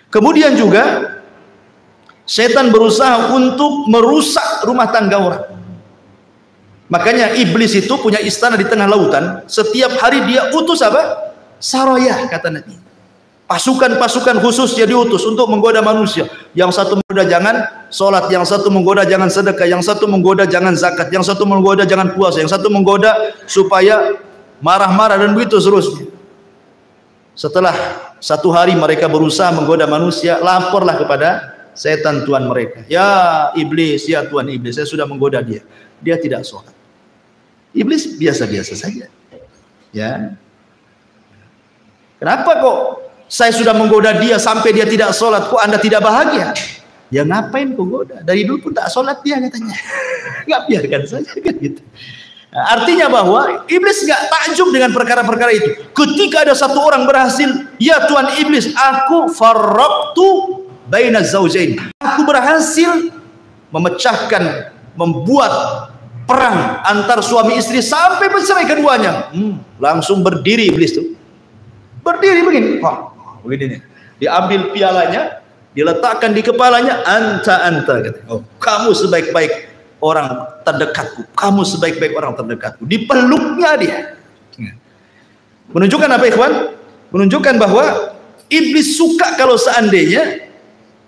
Kemudian juga setan berusaha untuk merusak rumah tangga orang. Makanya iblis itu punya istana di tengah lautan. Setiap hari dia utus apa? Sarayah, kata Nabi. Pasukan-pasukan khusus dia diutus untuk menggoda manusia. Yang satu menggoda jangan sholat, yang satu menggoda jangan sedekah, yang satu menggoda jangan zakat, yang satu menggoda jangan puasa, yang satu menggoda supaya marah-marah dan begitu seterusnya. Setelah satu hari mereka berusaha menggoda manusia, laporlah kepada setan tuan mereka. Ya iblis, ya tuan iblis, saya sudah menggoda dia. Dia tidak sholat. Iblis biasa-biasa saja. Ya. Kenapa kok saya sudah menggoda dia sampai dia tidak sholat, kok Anda tidak bahagia? Ya ngapain kok goda? Dari dulu pun tak sholat dia katanya. Nggak, biarkan saja kan gitu. Nah, artinya bahwa iblis nggak takjub dengan perkara-perkara itu. Ketika ada satu orang berhasil, ya Tuhan iblis, aku farraqtu baina zaujain. Aku berhasil memecahkan, membuat perang antar suami istri sampai bercerai keduanya. Langsung berdiri iblis tuh. Berdiri begini. Begini nih, diambil pialanya, diletakkan di kepalanya, anta, gitu. Oh, kamu sebaik-baik orang terdekatku, kamu sebaik-baik orang terdekatku. Dipeluknya dia. Menunjukkan apa ikhwan? Menunjukkan bahwa iblis suka kalau seandainya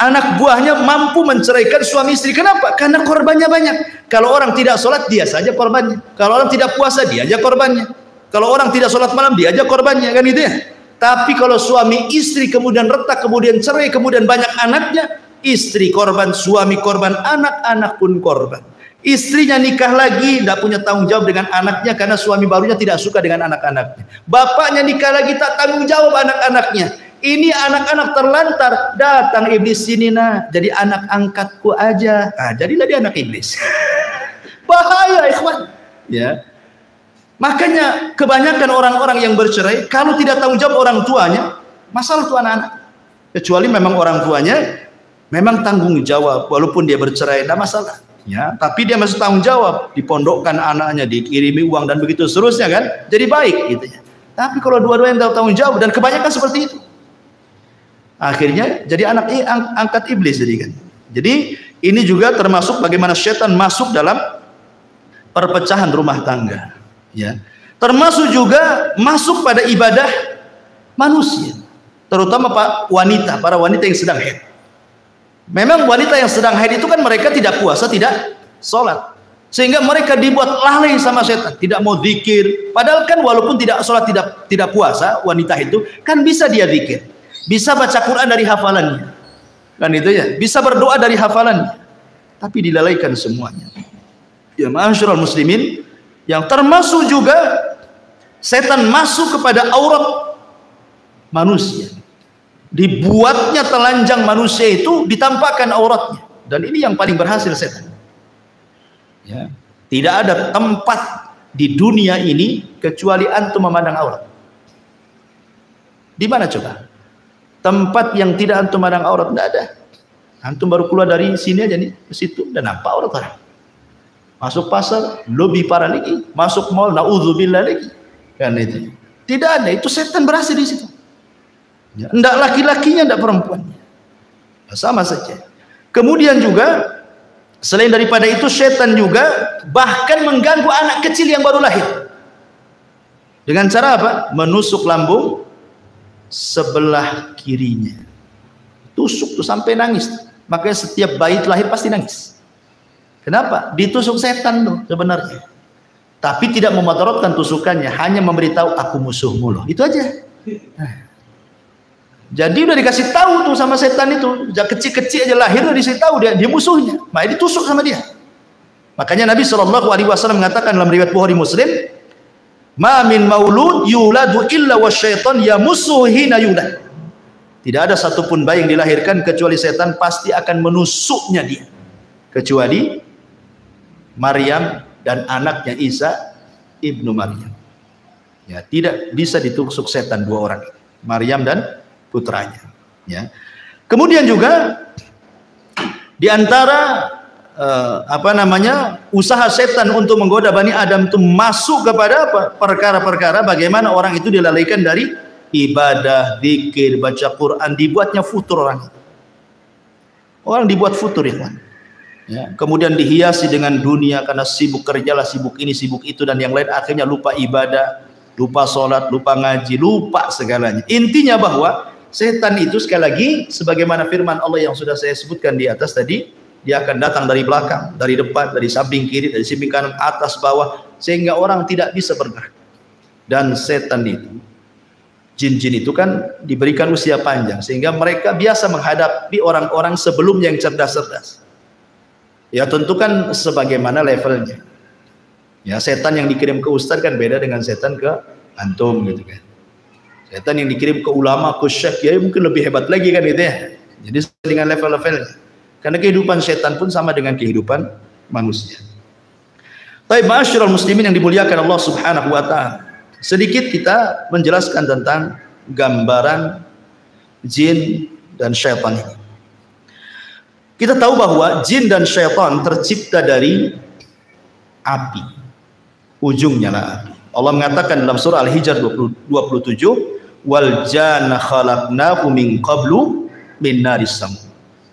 anak buahnya mampu menceraikan suami istri. Kenapa? Karena korbannya banyak. Kalau orang tidak sholat, dia saja korbannya. Kalau orang tidak puasa, dia aja korbannya. Kalau orang tidak sholat malam, dia aja korbannya, kan gitu ya. Tapi kalau suami istri kemudian retak, kemudian cerai, kemudian banyak anaknya, istri korban, suami korban, anak-anak pun korban. Istrinya nikah lagi, tidak punya tanggung jawab dengan anaknya karena suami barunya tidak suka dengan anak-anaknya. Bapaknya nikah lagi, tak tanggung jawab anak-anaknya. Ini anak-anak terlantar, datang iblis sini, nah jadi anak angkatku aja. Nah, jadilah dia anak iblis. Bahaya ikhwan. Ya. Makanya kebanyakan orang-orang yang bercerai, kalau tidak tanggung jawab orang tuanya, masalah tuh anak-anak. kecuali memang orang tuanya memang tanggung jawab, walaupun dia bercerai tidak masalah, ya, tapi dia masih tanggung jawab, dipondokkan anaknya, dikirimi uang dan begitu seterusnya kan, jadi baik gitu ya. Tapi kalau dua-duanya tanggung jawab, dan kebanyakan seperti itu, akhirnya jadi anak angkat iblis jadi kan. Jadi ini juga termasuk bagaimana setan masuk dalam perpecahan rumah tangga, ya. Termasuk juga masuk pada ibadah manusia, terutama para wanita yang sedang haid. Memang wanita yang sedang haid itu kan mereka tidak puasa, tidak sholat, sehingga mereka dibuat lalai sama setan, tidak mau zikir. Padahal kan walaupun tidak sholat, tidak puasa, wanita itu kan bisa dia zikir, bisa baca Quran dari hafalannya, kan itu ya, bisa berdoa dari hafalannya, tapi dilalaikan semuanya. Ya ma'asyiral muslimin, yang termasuk juga setan masuk kepada aurat manusia, dibuatnya telanjang manusia itu, ditampakkan auratnya, dan ini yang paling berhasil setan. Ya, tidak ada tempat di dunia ini kecuali antum memandang aurat. Di mana coba tempat yang tidak antum memandang aurat? Tidak ada. Antum baru keluar dari sini aja nih, ke situ dan nampak aurat orang. Masuk pasar lebih parah lagi, masuk mall naudzubillah lagi, kan itu. Tidak ada, itu setan berhasil di situ. Ya, enggak laki-lakinya, enggak perempuannya, sama saja. Kemudian juga selain daripada itu, setan juga bahkan mengganggu anak kecil yang baru lahir dengan cara apa? Menusuk lambung sebelah kirinya, tusuk tuh sampai nangis. Makanya setiap bayi lahir pasti nangis. Kenapa? Ditusuk setan tuh sebenarnya, tapi tidak memudaratkan tusukannya, hanya memberitahu aku musuhmu loh, itu aja. Jadi udah dikasih tahu tuh sama setan itu, sejak kecil-kecil aja lahir udah dikasih tahu dia musuhnya, makanya ditusuk sama dia. Makanya Nabi SAW mengatakan dalam riwayat Bukhari Muslim, ma min maulud yuladu illa wasyaitan yamussuhu hina yulad. Tidak ada satupun bayi yang dilahirkan kecuali setan pasti akan menusuknya dia, kecuali Maryam dan anaknya Isa ibnu Maryam. Ya, tidak bisa ditusuk setan dua orang, Maryam dan putranya. Ya. Kemudian juga di antara usaha setan untuk menggoda Bani Adam itu masuk kepada apa? Perkara-perkara bagaimana orang itu dilalaikan dari ibadah, zikir, baca Quran, dibuatnya futur orang. Orang dibuat futur ya, ya. Kemudian dihiasi dengan dunia karena sibuk kerjalah, sibuk ini, sibuk itu dan yang lain, akhirnya lupa ibadah, lupa sholat, lupa ngaji, lupa segalanya. Intinya bahwa setan itu sekali lagi sebagaimana firman Allah yang sudah saya sebutkan di atas tadi, dia akan datang dari belakang, dari depan, dari samping kiri, dari samping kanan, atas, bawah, sehingga orang tidak bisa bergerak. Dan setan itu, jin-jin itu kan diberikan usia panjang, sehingga mereka biasa menghadapi orang-orang sebelumnya yang cerdas-cerdas. Ya tentu kan sebagaimana levelnya. Ya setan yang dikirim ke ustadz kan beda dengan setan ke antum gitu kan. Setan yang dikirim ke ulama, ke syekh, ya mungkin lebih hebat lagi kan gitu ya. Jadi dengan level-levelnya. Karena kehidupan setan pun sama dengan kehidupan manusia. Baik, ma'asyiral muslimin yang dimuliakan Allah Subhanahu wa taala. Sedikit kita menjelaskan tentang gambaran jin dan syaitan ini. Kita tahu bahwa jin dan syaitan tercipta dari api. Ujungnya lah api. Allah mengatakan dalam surah Al-Hijr 27, wal janna khalaqnahu min qablu min naris sam.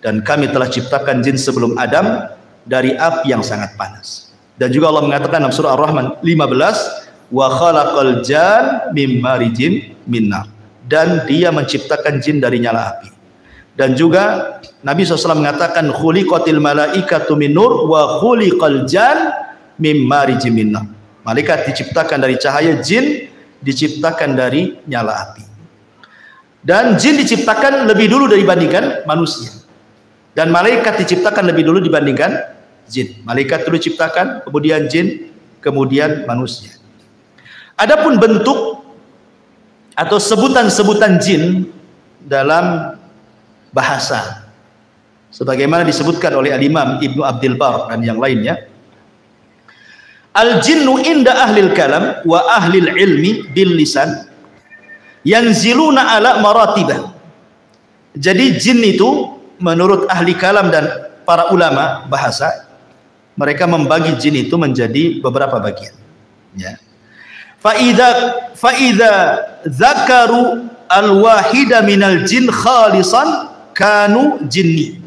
Dan kami telah ciptakan jin sebelum Adam dari api yang sangat panas. Dan juga Allah mengatakan dalam surah Ar-Rahman 15, wa khalaqal jan mim marijim min nar. Dan dia menciptakan jin dari nyala api. Dan juga Nabi SAW mengatakan khuliqatil malaikatu min nur wa khuliqal jan mim marijim min nar. Malaikat diciptakan dari cahaya, jin diciptakan dari nyala api. Dan jin diciptakan lebih dulu dibandingkan manusia. Dan malaikat diciptakan lebih dulu dibandingkan jin. Malaikat dulu diciptakan, kemudian jin, kemudian manusia. Adapun bentuk atau sebutan-sebutan jin dalam bahasa, sebagaimana disebutkan oleh Al-Imam Ibnu Abdul Bar dan yang lainnya, al-jinnu inda ahlil kalam wa ahlil ilmi bil lisan yanziluna ala maratibah Jadi jin itu menurut ahli kalam dan para ulama bahasa, mereka membagi jin itu menjadi beberapa bagian. Ya. Faida zakaru al-wahida minal jin khalisan kanu jinni.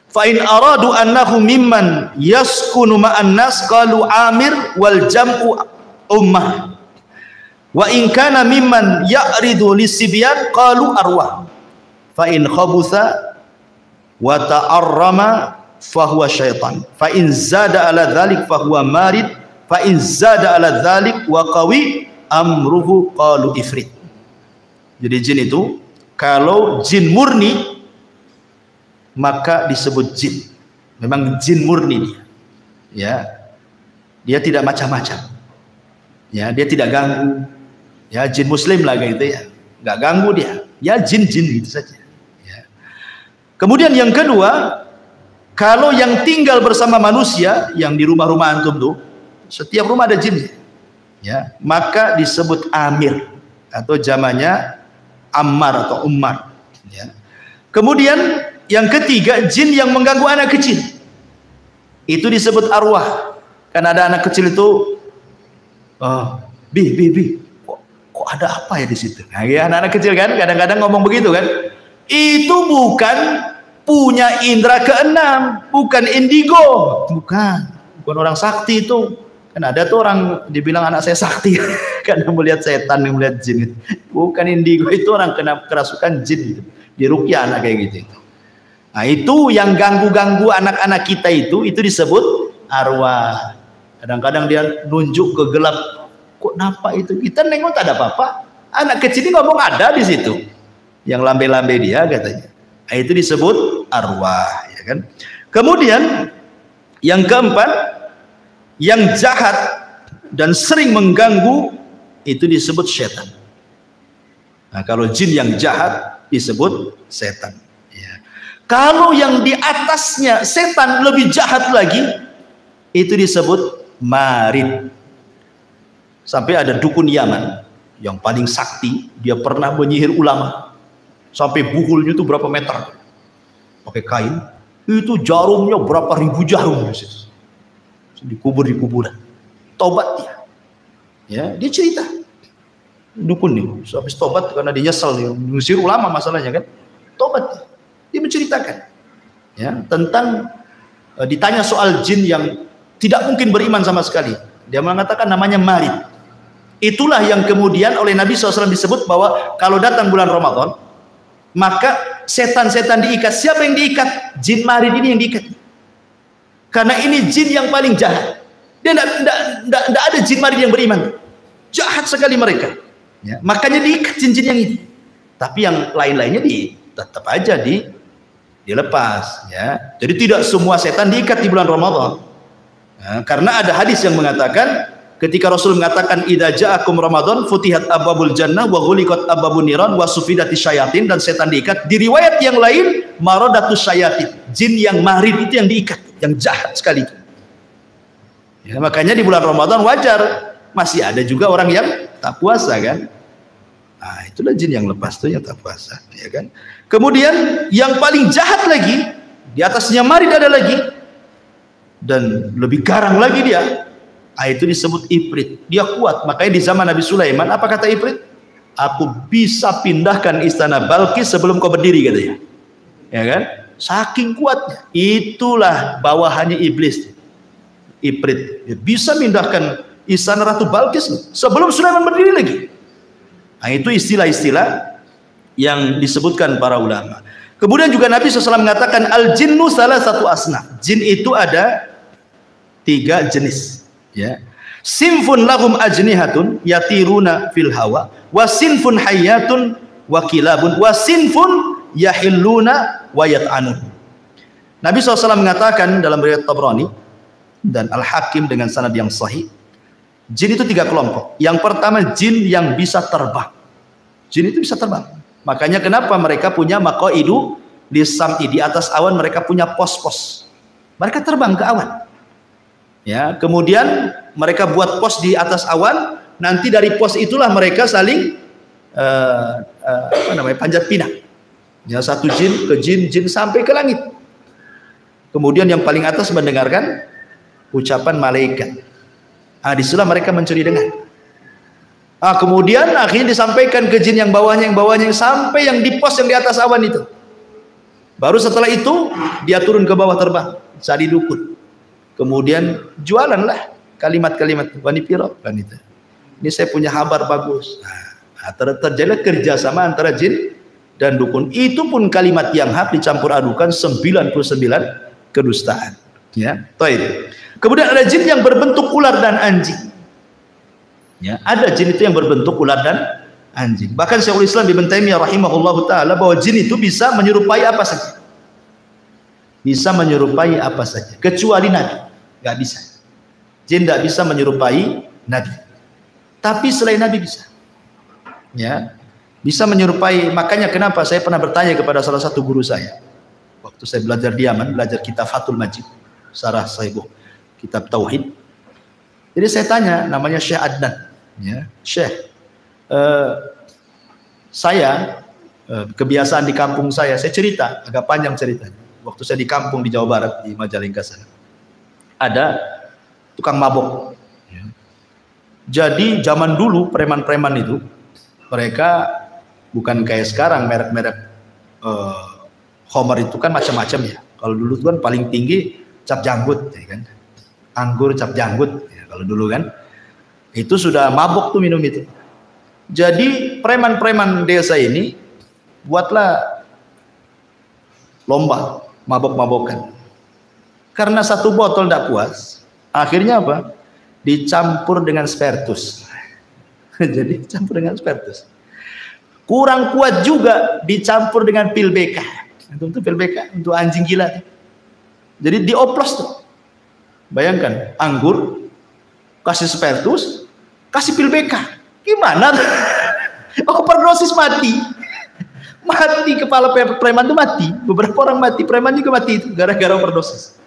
Fa in aradu annahu mimman yaskunu ma'an nas qalu amir wal jam'u ummah. Wa in kana mimman ya'ridu lisibyan qalu arwah. Fa in khabutha wa ta'arrama fa huwa syaitan. Fa in zada ala dzalik fa huwa marid. Fa in zada ala dzalik wa qawi amruhu qalu ifrit. Jadi jin itu kalau jin murni maka disebut jin. Memang jin murni dia. Ya. Dia tidak macam-macam. Ya, dia tidak ganggu. Ya, jin muslim lah kayak gitu ya. Enggak ganggu dia. Ya jin-jin gitu saja. Ya. Kemudian yang kedua, kalau yang tinggal bersama manusia yang di rumah-rumah antum tuh, setiap rumah ada jin. Ya, maka disebut amir atau jamannya ammar atau ummar. Ya. Kemudian yang ketiga, jin yang mengganggu anak kecil. Itu disebut arwah. Kan ada anak kecil itu bi. Kok ada apa ya di situ? Nah, ya, anak-anak kecil kan kadang-kadang ngomong begitu kan. Itu bukan punya indera keenam, bukan indigo, bukan orang sakti itu. Kan ada tuh orang dibilang anak saya sakti karena melihat setan, melihat jin. Bukan indigo, itu orang kena kerasukan jin itu. Diruqyah anak kayak gitu. Nah, itu yang ganggu-ganggu anak-anak kita itu disebut arwah. Kadang-kadang dia nunjuk ke gelap. Kok nampak itu? Kita nengok tak ada apa-apa. Anak kecil ini ngomong ada di situ. Yang lambe-lambe dia katanya. Nah, itu disebut arwah, ya kan? Kemudian yang keempat, yang jahat dan sering mengganggu itu disebut setan. Nah, kalau jin yang jahat disebut setan. Ya. Kalau yang di atasnya setan lebih jahat lagi, itu disebut marid. Sampai ada dukun Yaman yang paling sakti, dia pernah menyihir ulama sampai buhulnya itu berapa meter pakai kain, itu jarumnya berapa ribu jarum dikubur di kuburan. Tobat dia, ya, dia cerita dukun nih habis tobat karena dia nyesel nih mengusir ulama masalahnya kan, tobat dia menceritakan ya tentang ditanya soal jin yang tidak mungkin beriman sama sekali, dia mengatakan namanya marid. Itulah yang kemudian oleh Nabi SAW disebut bahwa kalau datang bulan Ramadan maka setan-setan diikat. Siapa yang diikat? Jin marid ini yang diikat. Karena ini jin yang paling jahat. Dia tidak ada jin marid yang beriman. Jahat sekali mereka. Ya, makanya diikat jin-jin yang ini. Tapi yang lain-lainnya tetap aja dilepas. Ya. Jadi tidak semua setan diikat di bulan Ramadan. Ya, karena ada hadis yang mengatakan ketika Rasul mengatakan idza ja'akum Ramadan futihat abwabul jannah wa ghuliqat abwabun niran wa sufidatish syayatin, dan setan diikat. Di riwayat yang lain maradatus syayatin, jin yang marid itu yang diikat, yang jahat sekali. Ya, makanya di bulan Ramadan wajar masih ada juga orang yang tak puasa kan. Nah, itulah jin yang lepas tuh yang tak puasa, ya kan. Kemudian yang paling jahat lagi, di atasnya marid ada lagi dan lebih garang lagi dia. Itu disebut ifrit. Dia kuat. Makanya di zaman Nabi Sulaiman apa kata ifrit? Aku bisa pindahkan istana Balkis sebelum kau berdiri, katanya. Ya kan? Saking kuatnya. Itulah bawahannya iblis. Ifrit. Dia bisa pindahkan istana Ratu Balkis sebelum Sulaiman berdiri lagi. Nah, itu istilah-istilah yang disebutkan para ulama. Kemudian juga Nabi SAW mengatakan al-jinnu salah satu asnaf. Jin itu ada 3 jenis. Ya, sinfun lahum ajnihatun yatiruna fil hawa, wa sinfun hayyatun wa kilabun, wa sinfun yahilluna wa yat'anun. Nabi SAW mengatakan dalam riwayat Tabrani dan Al-Hakim dengan sanad yang sahih, jin itu 3 kelompok. Yang pertama jin yang bisa terbang. Jin itu bisa terbang. Makanya kenapa mereka punya maqaidu lisam'i, di atas awan mereka punya pos-pos. Mereka terbang ke awan. Ya, kemudian mereka buat pos di atas awan, nanti dari pos itulah mereka saling panjat pinang. Ya, satu jin ke jin sampai ke langit. Kemudian yang paling atas mendengarkan ucapan malaikat. Disitulah mereka mencuri dengar. Kemudian akhirnya disampaikan ke jin yang bawahnya sampai yang di pos yang di atas awan itu. Baru setelah itu dia turun ke bawah terbang, cari dukun. Kemudian jualanlah kalimat-kalimat wanipiro kan itu. Ini saya punya kabar bagus. Terjadi kerjasama antara jin dan dukun. Itu pun kalimat yang hak dicampur adukan 99 kedustaan. Ya, baik. Kemudian ada jin yang berbentuk ular dan anjing. Ya, ada jin itu yang berbentuk ular dan anjing. Bahkan Syekhul Islam Ibnu Taimiyah rahimahullahu taala bahwa jin itu bisa menyerupai apa saja. Bisa menyerupai apa saja, kecuali nabi. Enggak bisa. Jin tidak bisa menyerupai nabi. Tapi selain nabi bisa. Ya. Bisa menyerupai, makanya kenapa saya pernah bertanya kepada salah satu guru saya. Waktu saya belajar di Yaman, belajar kitab Fathul Majid, Syarah Sahih kitab Tauhid. Jadi saya tanya, namanya Syekh Adnan, ya, Syekh, saya kebiasaan di kampung saya cerita, agak panjang ceritanya. Waktu saya di kampung di Jawa Barat, di Majalengka sana, ada tukang mabok. Ya. Jadi zaman dulu preman-preman itu, mereka bukan kayak sekarang merek-merek Homer itu kan macam-macam ya. Kalau dulu kan paling tinggi cap janggut, ya kan? Anggur cap janggut. Ya, kalau dulu kan, itu sudah mabok tuh minum itu. Jadi preman-preman desa ini buatlah lomba mabok-mabokan. Karena satu botol tidak puas, akhirnya apa? Dicampur dengan spiritus. Jadi campur dengan spiritus. Kurang kuat juga dicampur dengan pil BK. Untuk pil BK untuk anjing gila. Jadi dioplos tuh. Bayangkan, anggur kasih spiritus, kasih pil BK. Gimana? Overdosis mati. Mati kepala preman itu mati. Beberapa orang mati, preman juga mati itu gara-gara overdosis.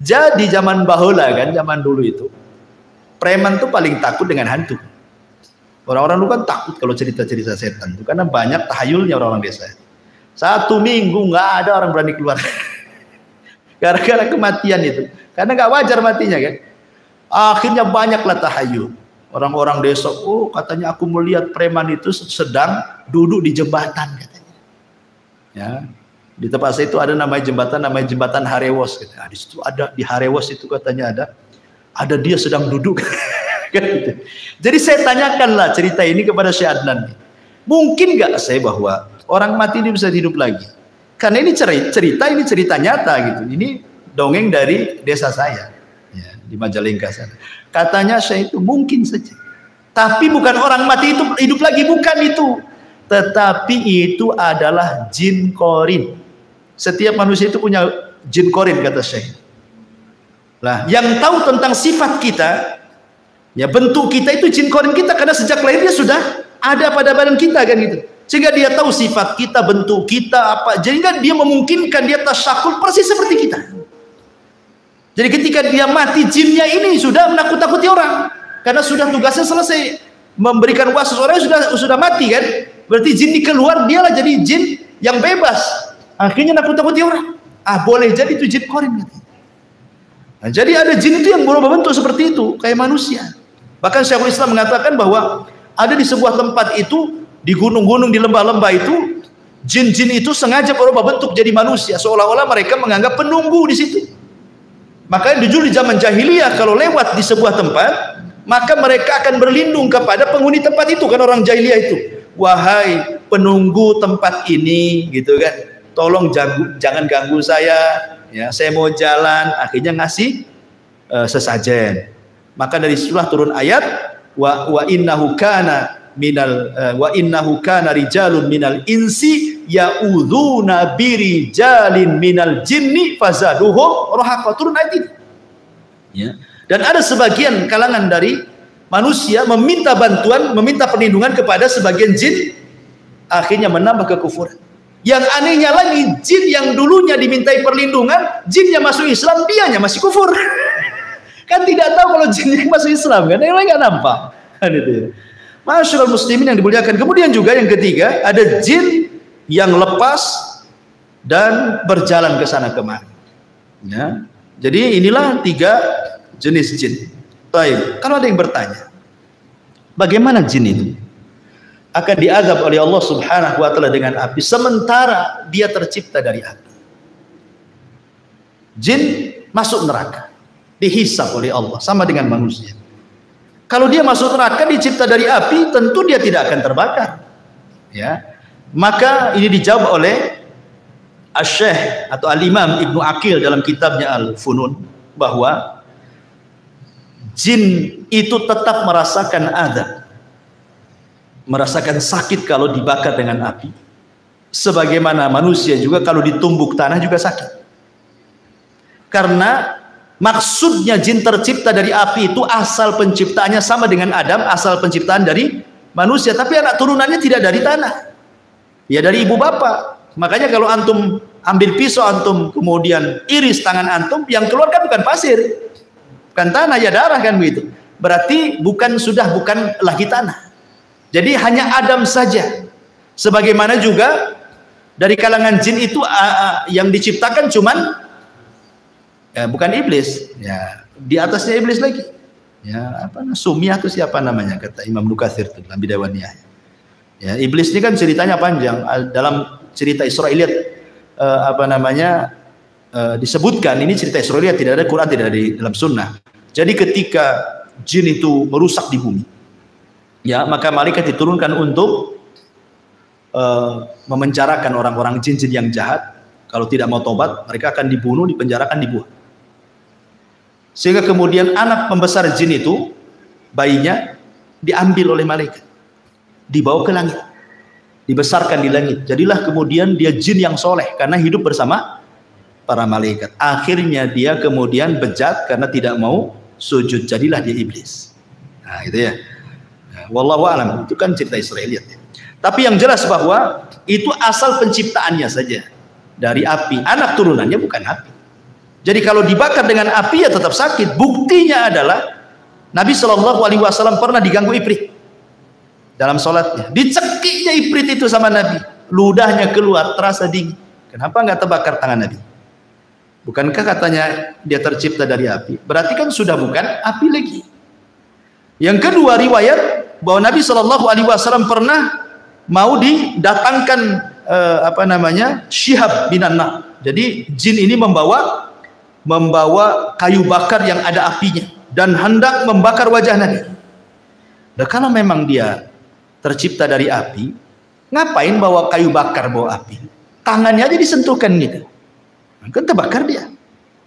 Jadi zaman bahula kan, zaman dulu itu preman tuh paling takut dengan hantu. Orang-orang dulu kan takut kalau cerita-cerita setan itu karena banyak tahayulnya orang-orang desa. 1 minggu nggak ada orang berani keluar gara-gara kematian itu, karena nggak wajar matinya kan. Akhirnya banyaklah tahayul orang-orang desa. Oh, katanya aku melihat preman itu sedang duduk di jembatan katanya. Ya, di tempat saya itu ada namanya jembatan Harewos. Nah, di situ ada, di Harewos itu katanya ada dia sedang duduk. Jadi saya tanyakanlah cerita ini kepada Syekh Adnan. Mungkin nggak saya bahwa orang mati ini bisa hidup lagi? Karena ini cerita nyata gitu. Ini dongeng dari desa saya, ya, di Majalengka sana. Katanya saya itu mungkin saja. Tapi bukan orang mati itu hidup lagi, bukan itu. Tetapi itu adalah jin korin. Setiap manusia itu punya jin korin, kata Syekh. Lah, yang tahu tentang sifat kita, ya bentuk kita itu jin korin kita, karena sejak lahirnya sudah ada pada badan kita kan gitu. Sehingga dia tahu sifat kita, bentuk kita apa. Sehingga dia memungkinkan dia tasyakul persis seperti kita. Jadi ketika dia mati, jinnya ini sudah menakut-takuti orang. Karena sudah tugasnya selesai, memberikan wasus orang sudah mati kan. Berarti jin di keluar, dialah jadi jin yang bebas. Akhirnya nakut-takuti orang. Boleh jadi itu jin korin. Nah, jadi ada jin itu yang berubah bentuk seperti itu, kayak manusia. Bahkan Syekhul Islam mengatakan bahwa ada di sebuah tempat itu, di gunung-gunung, di lembah-lembah itu, jin-jin itu sengaja berubah bentuk jadi manusia, seolah-olah mereka menganggap penunggu di situ. Makanya dulu di zaman jahiliyah kalau lewat di sebuah tempat, maka mereka akan berlindung kepada penghuni tempat itu, kan orang jahiliyah itu. Wahai penunggu tempat ini, gitu kan, tolong jangan ganggu saya, ya, saya mau jalan. Akhirnya ngasih sesajen. Maka dari situlah turun ayat wa innahu kana rijalun minal insi ya'udzuna birijalin minal jinni fazaduhum rahaqa. Turun ayat itu. Ya. Dan ada sebagian kalangan dari manusia meminta bantuan, meminta perlindungan kepada sebagian jin, akhirnya menambah kekufuran. Yang anehnya lagi, jin yang dulunya dimintai perlindungan, jinnya masuk Islam, dianya masih kufur. Kan tidak tahu kalau jinnya masuk Islam, kan yang lain nggak nampak. Kan itu ya. Masyaallah muslimin yang dimuliakan. Kemudian juga yang ketiga, ada jin yang lepas dan berjalan ke sana kemari. Ya. Jadi inilah 3 jenis jin. Baik, kalau ada yang bertanya, bagaimana jin itu akan diazab oleh Allah Subhanahu wa taala dengan api sementara dia tercipta dari api? Jin masuk neraka, dihisab oleh Allah sama dengan manusia. Kalau dia masuk neraka dicipta dari api, tentu dia tidak akan terbakar. Ya. Maka ini dijawab oleh Asy-Syaikh atau Al-Imam Ibnu Aqil dalam kitabnya Al-Funun, bahwa jin itu tetap merasakan azab, merasakan sakit kalau dibakar dengan api, sebagaimana manusia juga kalau ditumbuk tanah juga sakit. Karena maksudnya jin tercipta dari api itu asal penciptaannya sama dengan Adam, asal penciptaan dari manusia, tapi anak turunannya tidak dari tanah, ya dari ibu bapak. Makanya kalau antum ambil pisau, antum kemudian iris tangan antum, yang keluar kan bukan pasir, bukan tanah, ya darah kan begitu. Berarti bukan lagi tanah. Jadi hanya Adam saja. Sebagaimana juga dari kalangan jin itu yang diciptakan cuman bukan iblis, ya di atasnya iblis lagi. Ya apa Sumiyah itu siapa namanya, kata Imam Nukatsir dalam Bidawaniyah. Ya iblis ini kan ceritanya panjang. Dalam cerita Israiliyat disebutkan, ini cerita Israiliyat, tidak ada Quran, tidak ada di dalam sunnah. Jadi ketika jin itu merusak di bumi, ya maka malaikat diturunkan untuk memenjarakan orang-orang jin-jin yang jahat. Kalau tidak mau tobat, mereka akan dibunuh, dipenjarakan, dibuang. Sehingga kemudian anak pembesar jin itu, bayinya diambil oleh malaikat, dibawa ke langit, dibesarkan di langit. Jadilah kemudian dia jin yang soleh karena hidup bersama para malaikat. Akhirnya dia kemudian bejat karena tidak mau sujud, jadilah dia iblis. Nah itu ya. Wallahu a'lam, itu kan cerita Israiliyat ya. Tapi yang jelas bahwa itu asal penciptaannya saja dari api, anak turunannya bukan api. Jadi kalau dibakar dengan api ya tetap sakit. Buktinya adalah Nabi SAW pernah diganggu ifrit dalam sholatnya. Dicekiknya ifrit itu sama Nabi, ludahnya keluar, terasa dingin. Kenapa nggak terbakar tangan Nabi? Bukankah katanya dia tercipta dari api? Berarti kan sudah bukan api lagi. Yang kedua, riwayat bahwa Nabi SAW pernah mau didatangkan Syihab binan nar. Jadi jin ini membawa kayu bakar yang ada apinya dan hendak membakar wajah Nabi. Dan kalau memang dia tercipta dari api, ngapain bawa kayu bakar, bawa api? Tangannya aja disentuhkan gitu, kan terbakar dia,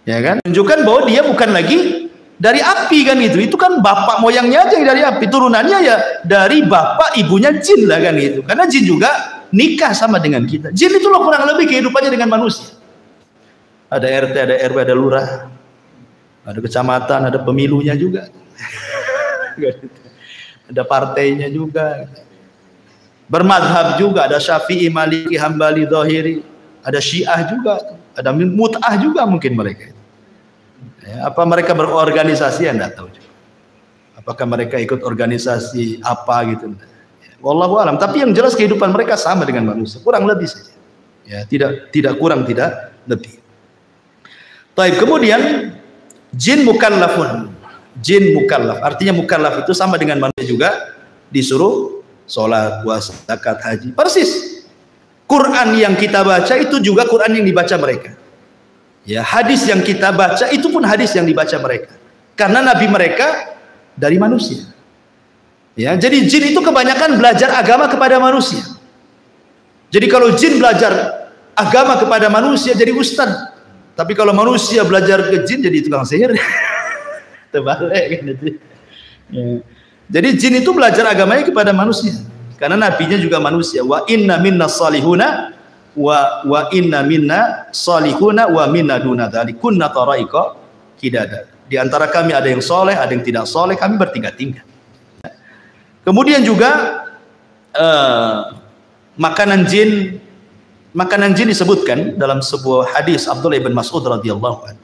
ya kan? Tunjukkan bahwa dia bukan lagi dari api kan itu. Itu kan bapak moyangnya aja yang dari api, turunannya ya dari bapak ibunya jin lah kan itu. Karena jin juga nikah sama dengan kita. Jin itu loh kurang lebih kehidupannya dengan manusia. Ada RT, ada RW, ada lurah, ada kecamatan, ada pemilunya juga, ada partainya juga, bermadhab juga, ada Syafi'i, Maliki, Hambali, Zahiri, ada Syiah juga, ada Mut'ah juga mungkin mereka. Ya, apa mereka berorganisasi? Anda tahu juga. Apakah mereka ikut organisasi apa gitu? Wallahu a'lam. Tapi yang jelas kehidupan mereka sama dengan manusia, kurang lebih saja. Ya, tidak kurang, tidak lebih. Baik, kemudian jin mukallafun. Jin mukallaf, artinya mukallaf itu sama dengan manusia juga, disuruh sholat, puasa, zakat, haji. Persis. Quran yang kita baca itu juga Quran yang dibaca mereka. Ya, hadis yang kita baca itu pun hadis yang dibaca mereka. Karena nabi mereka dari manusia. Ya, jadi jin itu kebanyakan belajar agama kepada manusia. Jadi kalau jin belajar agama kepada manusia jadi ustadz. Tapi kalau manusia belajar ke jin jadi tukang sihir. Terbalik kan itu. Ya. Jadi jin itu belajar agamanya kepada manusia. Karena nabinya juga manusia. Wa inna minna salihuna wa inna minna salihuna wa minna duna dzalik kunna tara'iqa qidada. Di antara kami ada yang soleh, ada yang tidak soleh, kami bertingkat-tingkat. Kemudian juga makanan jin disebutkan dalam sebuah hadis Abdullah bin Mas'ud radhiyallahu anhu.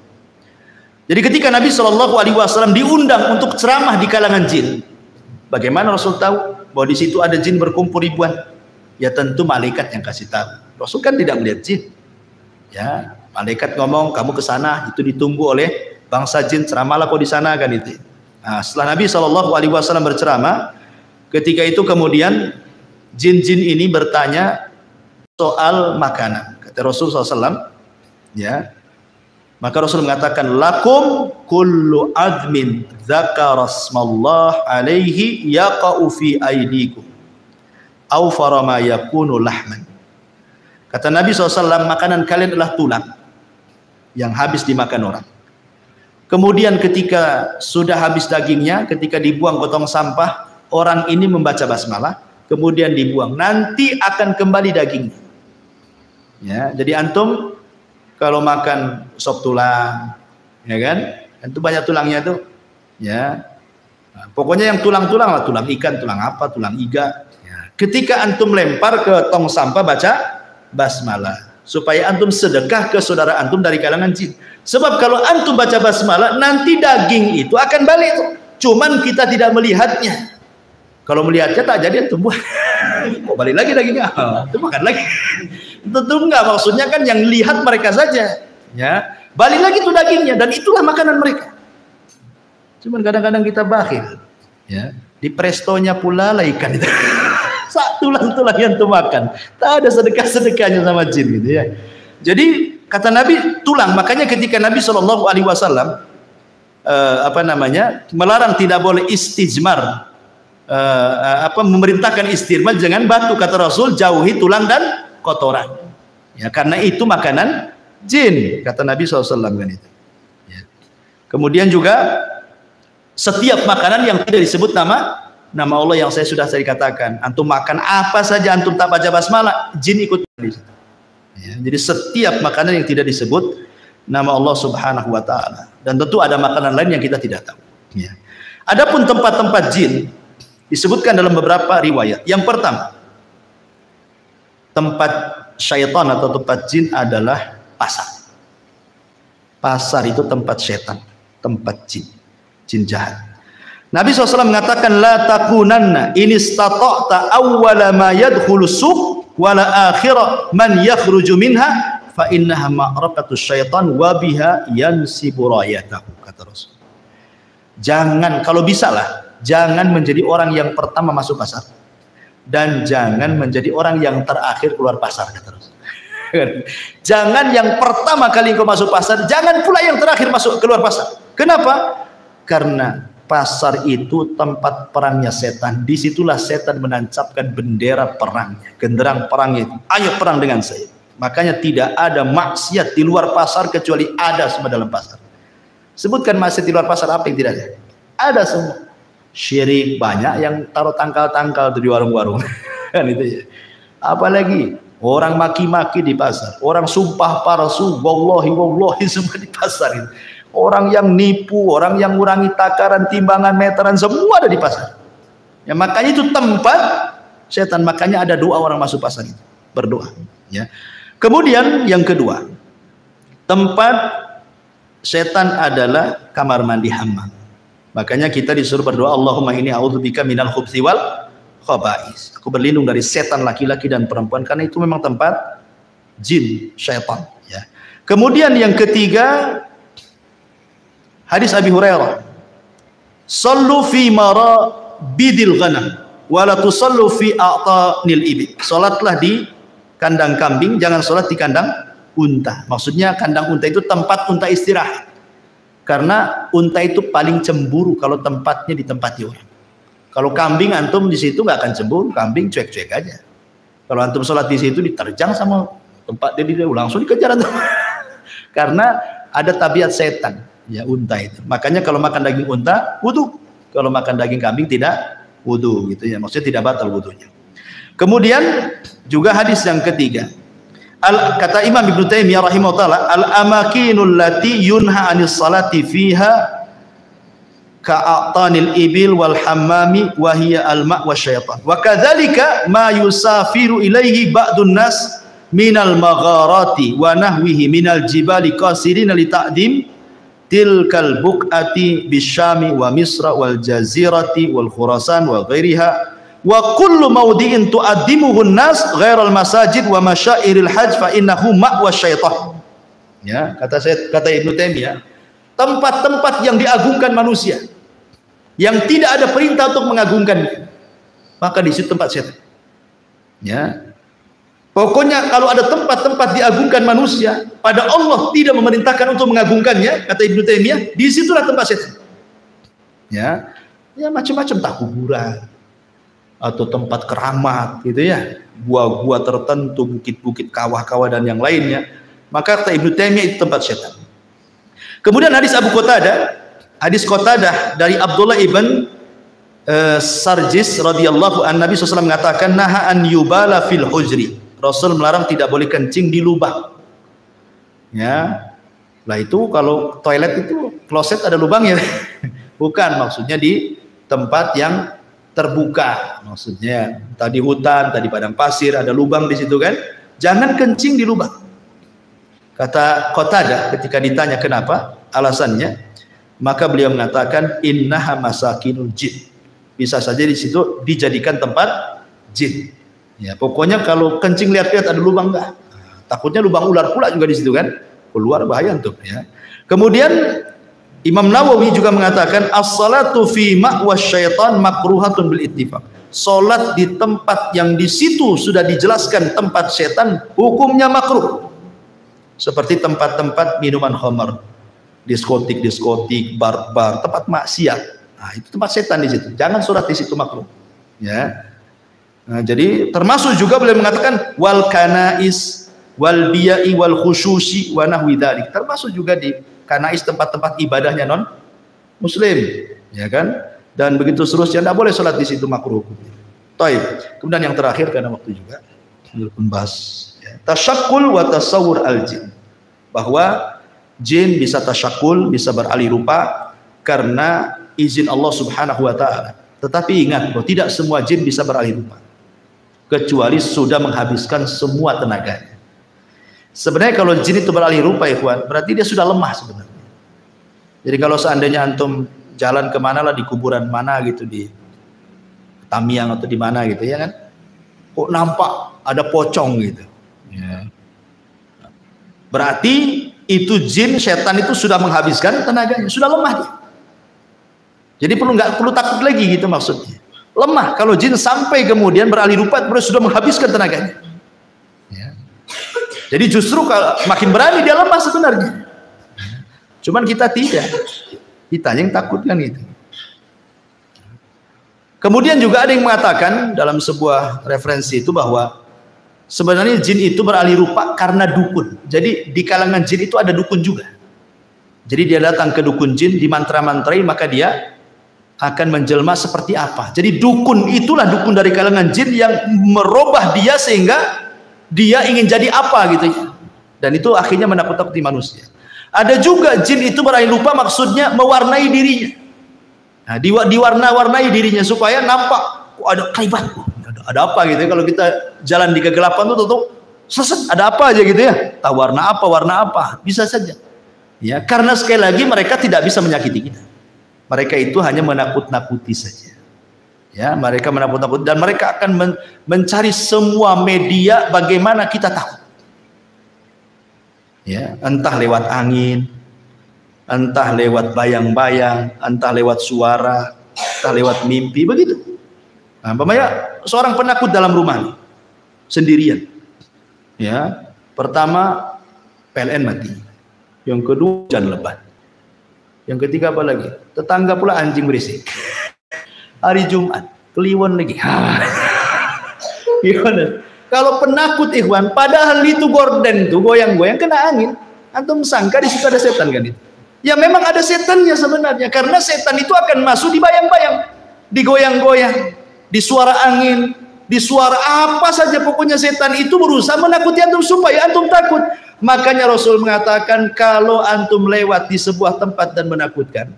Jadi ketika Nabi SAW diundang untuk ceramah di kalangan jin, bagaimana Rasul tahu bahwa di situ ada jin berkumpul ribuan? Ya tentu malaikat yang kasih tahu Rasul kan tidak melihat jin. Ya, malaikat ngomong kamu ke sana, itu ditunggu oleh bangsa jin, ceramahlah kau di sana kan itu. Nah, setelah Nabi SAW berceramah, ketika itu kemudian jin-jin ini bertanya soal makanan. Kata Rasul SAW, ya, maka Rasul mengatakan lakum kullu admin dzakarasmallah alaihi yaqa'u fi aidikum au farama yakunu lahman. Kata Nabi SAW, makanan kalian adalah tulang yang habis dimakan orang. Kemudian ketika sudah habis dagingnya, ketika dibuang ke tong sampah, orang ini membaca basmalah, kemudian dibuang, nanti akan kembali dagingnya. Ya, jadi antum kalau makan sop tulang, ya kan, itu banyak tulangnya tuh, ya. Nah, pokoknya yang tulang-tulang lah, tulang ikan, tulang apa, tulang iga. Ya. Ketika antum lempar ke tong sampah, baca basmalah, supaya antum sedekah ke saudara antum dari kalangan jin. Sebab kalau antum baca basmalah, nanti daging itu akan balik tuh. Cuman kita tidak melihatnya. Kalau melihatnya tak jadi antum buat. Kok balik lagi dagingnya? Itu makan lagi. Tentu enggak, maksudnya kan yang lihat mereka saja, ya, balik lagi tuh dagingnya, dan itulah makanan mereka. Cuman kadang-kadang kita bakhil, ya, di prestonya pula lah ikan itu. Tulang-tulang yang tuh makan, tak ada sedekah-sedekahnya sama jin gitu ya. Jadi kata Nabi tulang, makanya ketika Nabi SAW melarang tidak boleh istijmar, memerintahkan istirmal dengan batu, kata Rasul jauhi tulang dan kotoran, ya, karena itu makanan jin, kata Nabi SAW kan itu. Ya. Kemudian juga setiap makanan yang tidak disebut nama Allah yang saya sudah katakan, antum makan apa saja antum tak baca basmalah, jin ikut di situ. Ya, jadi setiap makanan yang tidak disebut nama Allah Subhanahu wa taala, dan tentu ada makanan lain yang kita tidak tahu. Ya. Adapun tempat-tempat jin disebutkan dalam beberapa riwayat. Yang pertama, tempat syaitan atau tempat jin adalah pasar. Pasar itu tempat syaitan, tempat jin, jin jahat. Nabi SAW mengatakan la takunanna in istata'ta awwala ma yadkhulu suq wala akhira man yakhruju minha fa innaha ma'raqatu syaitan wa biha yansibu rayatahu, kata Rasul. Jangan, kalau bisa lah, jangan menjadi orang yang pertama masuk pasar, dan jangan menjadi orang yang terakhir keluar pasar, kata Rasul. Jangan yang pertama kali kau masuk pasar, jangan pula yang terakhir masuk keluar pasar. Kenapa? Karena pasar itu tempat perangnya setan. Disitulah setan menancapkan bendera perangnya, genderang perangnya itu. Ayo perang dengan saya. Makanya tidak ada maksiat di luar pasar kecuali ada semua dalam pasar. Sebutkan maksiat di luar pasar apa yang tidak ada? Ada semua. Syirik banyak yang taruh tangkal-tangkal di warung-warung. Kan itu ya. Apalagi orang maki-maki di pasar, orang sumpah palsu, wallahi semua di pasar itu. Orang yang nipu, orang yang ngurangi takaran, timbangan, meteran, semua ada di pasar. Ya, makanya itu tempat setan. Makanya ada doa orang masuk pasar itu, berdoa. Ya. Kemudian yang kedua, tempat setan adalah kamar mandi hammam. Makanya kita disuruh berdoa, Allahumma inni a'udzubika minal khubthi wal khaba'is. Aku berlindung dari setan laki-laki dan perempuan, karena itu memang tempat jin, syaitan. Ya. Kemudian yang ketiga, hadis Abi Hurairah, sallu fi marabidil ghanam wa la tusallu fi a'tanil ibil. Salatlah di kandang kambing, jangan salat di kandang unta. Maksudnya kandang unta itu tempat unta istirahat. Karena unta itu paling cemburu kalau tempatnya ditempati orang. Kalau kambing antum di situ nggak akan cemburu, kambing cuek-cuek aja. Kalau antum sholat di situ diterjang sama tempat dia langsung dikejar antum. Karena ada tabiat setan, ya unta itu. Makanya kalau makan daging unta wudu, kalau makan daging kambing tidak wudu, gitu ya. Maksudnya tidak batal wudunya. Kemudian juga hadis yang ketiga. Kata Imam Ibnu Taimiyah rahimahullah, al-amakinul lati yunha 'anis salati fiha ka'atanil ibil wal hammami wa hiya al-ma' wasyaitan. Wa kadzalika ma yusafiru ilaihi ba'dun nas minal magharati wa nahwihi minal jibali qasirin li ta'dim tilkal buq'ati bisyami wa misra wal jazirati wal khurasan wa ghairiha wa kullu mawdi'in tu'addimuhun nas ghairal masajid wa masyairil hajj fa innahu ma'wa syaitan. Ya, kata Ibnu Taimiyah, tempat-tempat yang diagungkan manusia, yang tidak ada perintah untuk mengagungkan, maka di situ tempat setan. Ya. Pokoknya kalau ada tempat-tempat diagungkan manusia, pada Allah tidak memerintahkan untuk mengagungkannya, kata Ibnu Taimiyah, di situlah tempat setan. Ya. Ya macam-macam, tak kuburan atau tempat keramat gitu ya, gua-gua tertentu, bukit-bukit, kawah-kawah dan yang lainnya, maka kata Ibnu Taimiyah itu tempat setan. Kemudian hadis Abu Qatadah, hadis Qatadah dari Abdullah ibn Sarjis radhiyallahu an, Nabi SAW mengatakan naha an yubala fil hujri, Rasul melarang tidak boleh kencing di lubang. Ya, lah itu kalau toilet itu kloset ada lubangnya, bukan, maksudnya di tempat yang terbuka, maksudnya tadi hutan, tadi padang pasir ada lubang di situ kan, jangan kencing di lubang. Kata Qatadah ketika ditanya kenapa alasannya, maka beliau mengatakan innaha masakinul jin, bisa saja di situ dijadikan tempat jin. Ya, pokoknya kalau kencing lihat-lihat ada lubang enggak, takutnya lubang ular pula juga di situ kan, keluar bahaya tuh ya. Kemudian Imam Nawawi juga mengatakan as-salatu fi ma'was syaitan makruhatun bil ittifaq. Salat di tempat yang di situ sudah dijelaskan tempat setan hukumnya makruh. Seperti tempat-tempat minuman khamar, diskotik, bar-bar, tempat maksiat. Nah, itu tempat setan di situ. Jangan sholat di situ, makruh. Ya. Nah, jadi termasuk juga beliau mengatakan wal kanais wal biya'i wal khususi wa nahwi dzalik. Termasuk juga di kanais, tempat-tempat ibadahnya non muslim, ya kan? Dan begitu seterusnya, tidak boleh sholat di situ, makruh. Taib. Kemudian yang terakhir karena waktu juga membahas tasyakul wa tasawur al-jin, bahwa jin bisa tasyakul, bisa beralih rupa karena izin Allah Subhanahu wa taala. Tetapi ingat bahwa tidak semua jin bisa beralih rupa kecuali sudah menghabiskan semua tenaganya. Sebenarnya kalau jin itu beralih rupa, ikhwan, berarti dia sudah lemah sebenarnya. Jadi kalau seandainya antum jalan kemana lah, di kuburan mana gitu, di Tamiang atau di mana gitu ya kan, kok nampak ada pocong gitu ya, berarti itu jin, setan itu sudah menghabiskan tenaganya, sudah lemah dia. Jadi nggak perlu takut lagi gitu maksudnya. Lemah kalau jin sampai kemudian beralih rupa sudah menghabiskan tenaganya ya. Jadi justru kalau makin berani dia lemah sebenarnya, cuman kita tidak, kita yang takut kan gitu. Kemudian juga ada yang mengatakan dalam sebuah referensi itu bahwa sebenarnya jin itu beralih rupa karena dukun. Jadi di kalangan jin itu ada dukun juga. Jadi dia datang ke dukun jin, dimantra-mantrai, maka dia akan menjelma seperti apa. Jadi dukun itulah dukun dari kalangan jin yang merubah dia sehingga dia ingin jadi apa gitu ya. Dan itu akhirnya menakut-nakuti manusia. Ada juga jin itu beralih rupa maksudnya mewarnai dirinya. Nah, diwarna-warnai dirinya supaya nampak ada kaibat, ada apa gitu ya. Kalau kita jalan di kegelapan tuh seset, ada apa aja gitu ya, tahu warna apa, bisa saja ya, karena sekali lagi mereka tidak bisa menyakiti kita, mereka itu hanya menakut-nakuti saja ya, mereka menakut-nakuti dan mereka akan mencari semua media bagaimana kita takut ya, entah lewat angin, entah lewat bayang-bayang, entah lewat suara, entah lewat mimpi, begitu. Nah, umpamanya seorang penakut dalam rumah nih, sendirian. Ya, pertama PLN mati, yang kedua hujan lebat, yang ketiga apa lagi? Tetangga pula anjing berisik. Hari Jumat kliwon lagi. Gimana? Kalau penakut ikhwan, padahal itu gorden tuh goyang-goyang kena angin, antum sangka di situ ada setan kan itu? Ya memang ada setannya sebenarnya, karena setan itu akan masuk di bayang-bayang, digoyang-goyang, di suara angin, di suara apa saja, pokoknya setan itu berusaha menakuti antum supaya antum takut. Makanya Rasul mengatakan kalau antum lewat di sebuah tempat dan menakutkan,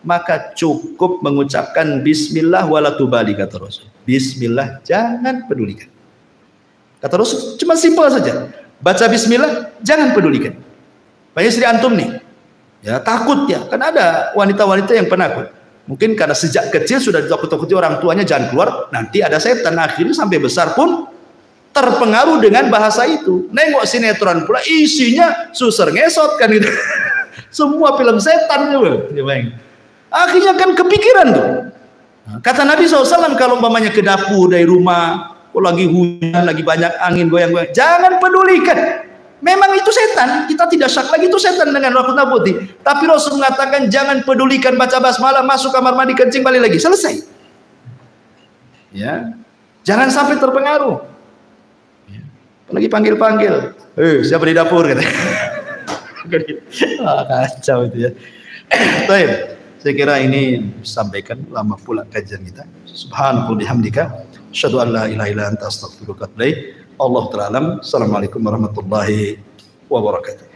maka cukup mengucapkan bismillah wala tubali, kata Rasul. Bismillah, jangan pedulikan. Kata Rasul cuma simpel saja, baca bismillah, jangan pedulikan. Banyak istri antum nih ya takut ya, kan ada wanita-wanita yang penakut, Mungkin karena sejak kecil sudah ditakut-takuti orang tuanya jangan keluar, nanti ada setan. Akhirnya sampai besar pun terpengaruh dengan bahasa itu. Nengok sinetron pula isinya suser ngesot kan gitu. Semua film setan juga. Akhirnya kan kepikiran tuh. Kata Nabi SAW, kalau umpamanya ke dapur dari rumah, lagi hujan, lagi banyak angin goyang-goyang, jangan pedulikan. Memang itu setan, kita tidak syak lagi itu setan dengan nakut-nakuti. Tapi Rasul mengatakan jangan pedulikan, baca basmalah, masuk kamar mandi, kencing, balik lagi, selesai. Ya, jangan sampai terpengaruh. Ya. Apalagi panggil-panggil, siapa di dapur katanya. Kacau itu ya. Baik, saya kira ini sampaikan, lama pula kajian kita. Subhanallah bihamdika, asyhadu an la ilaha illa anta astaghfiruka wa atubu ilaik. Allah ta'ala alam. Assalamualaikum warahmatullahi wabarakatuh.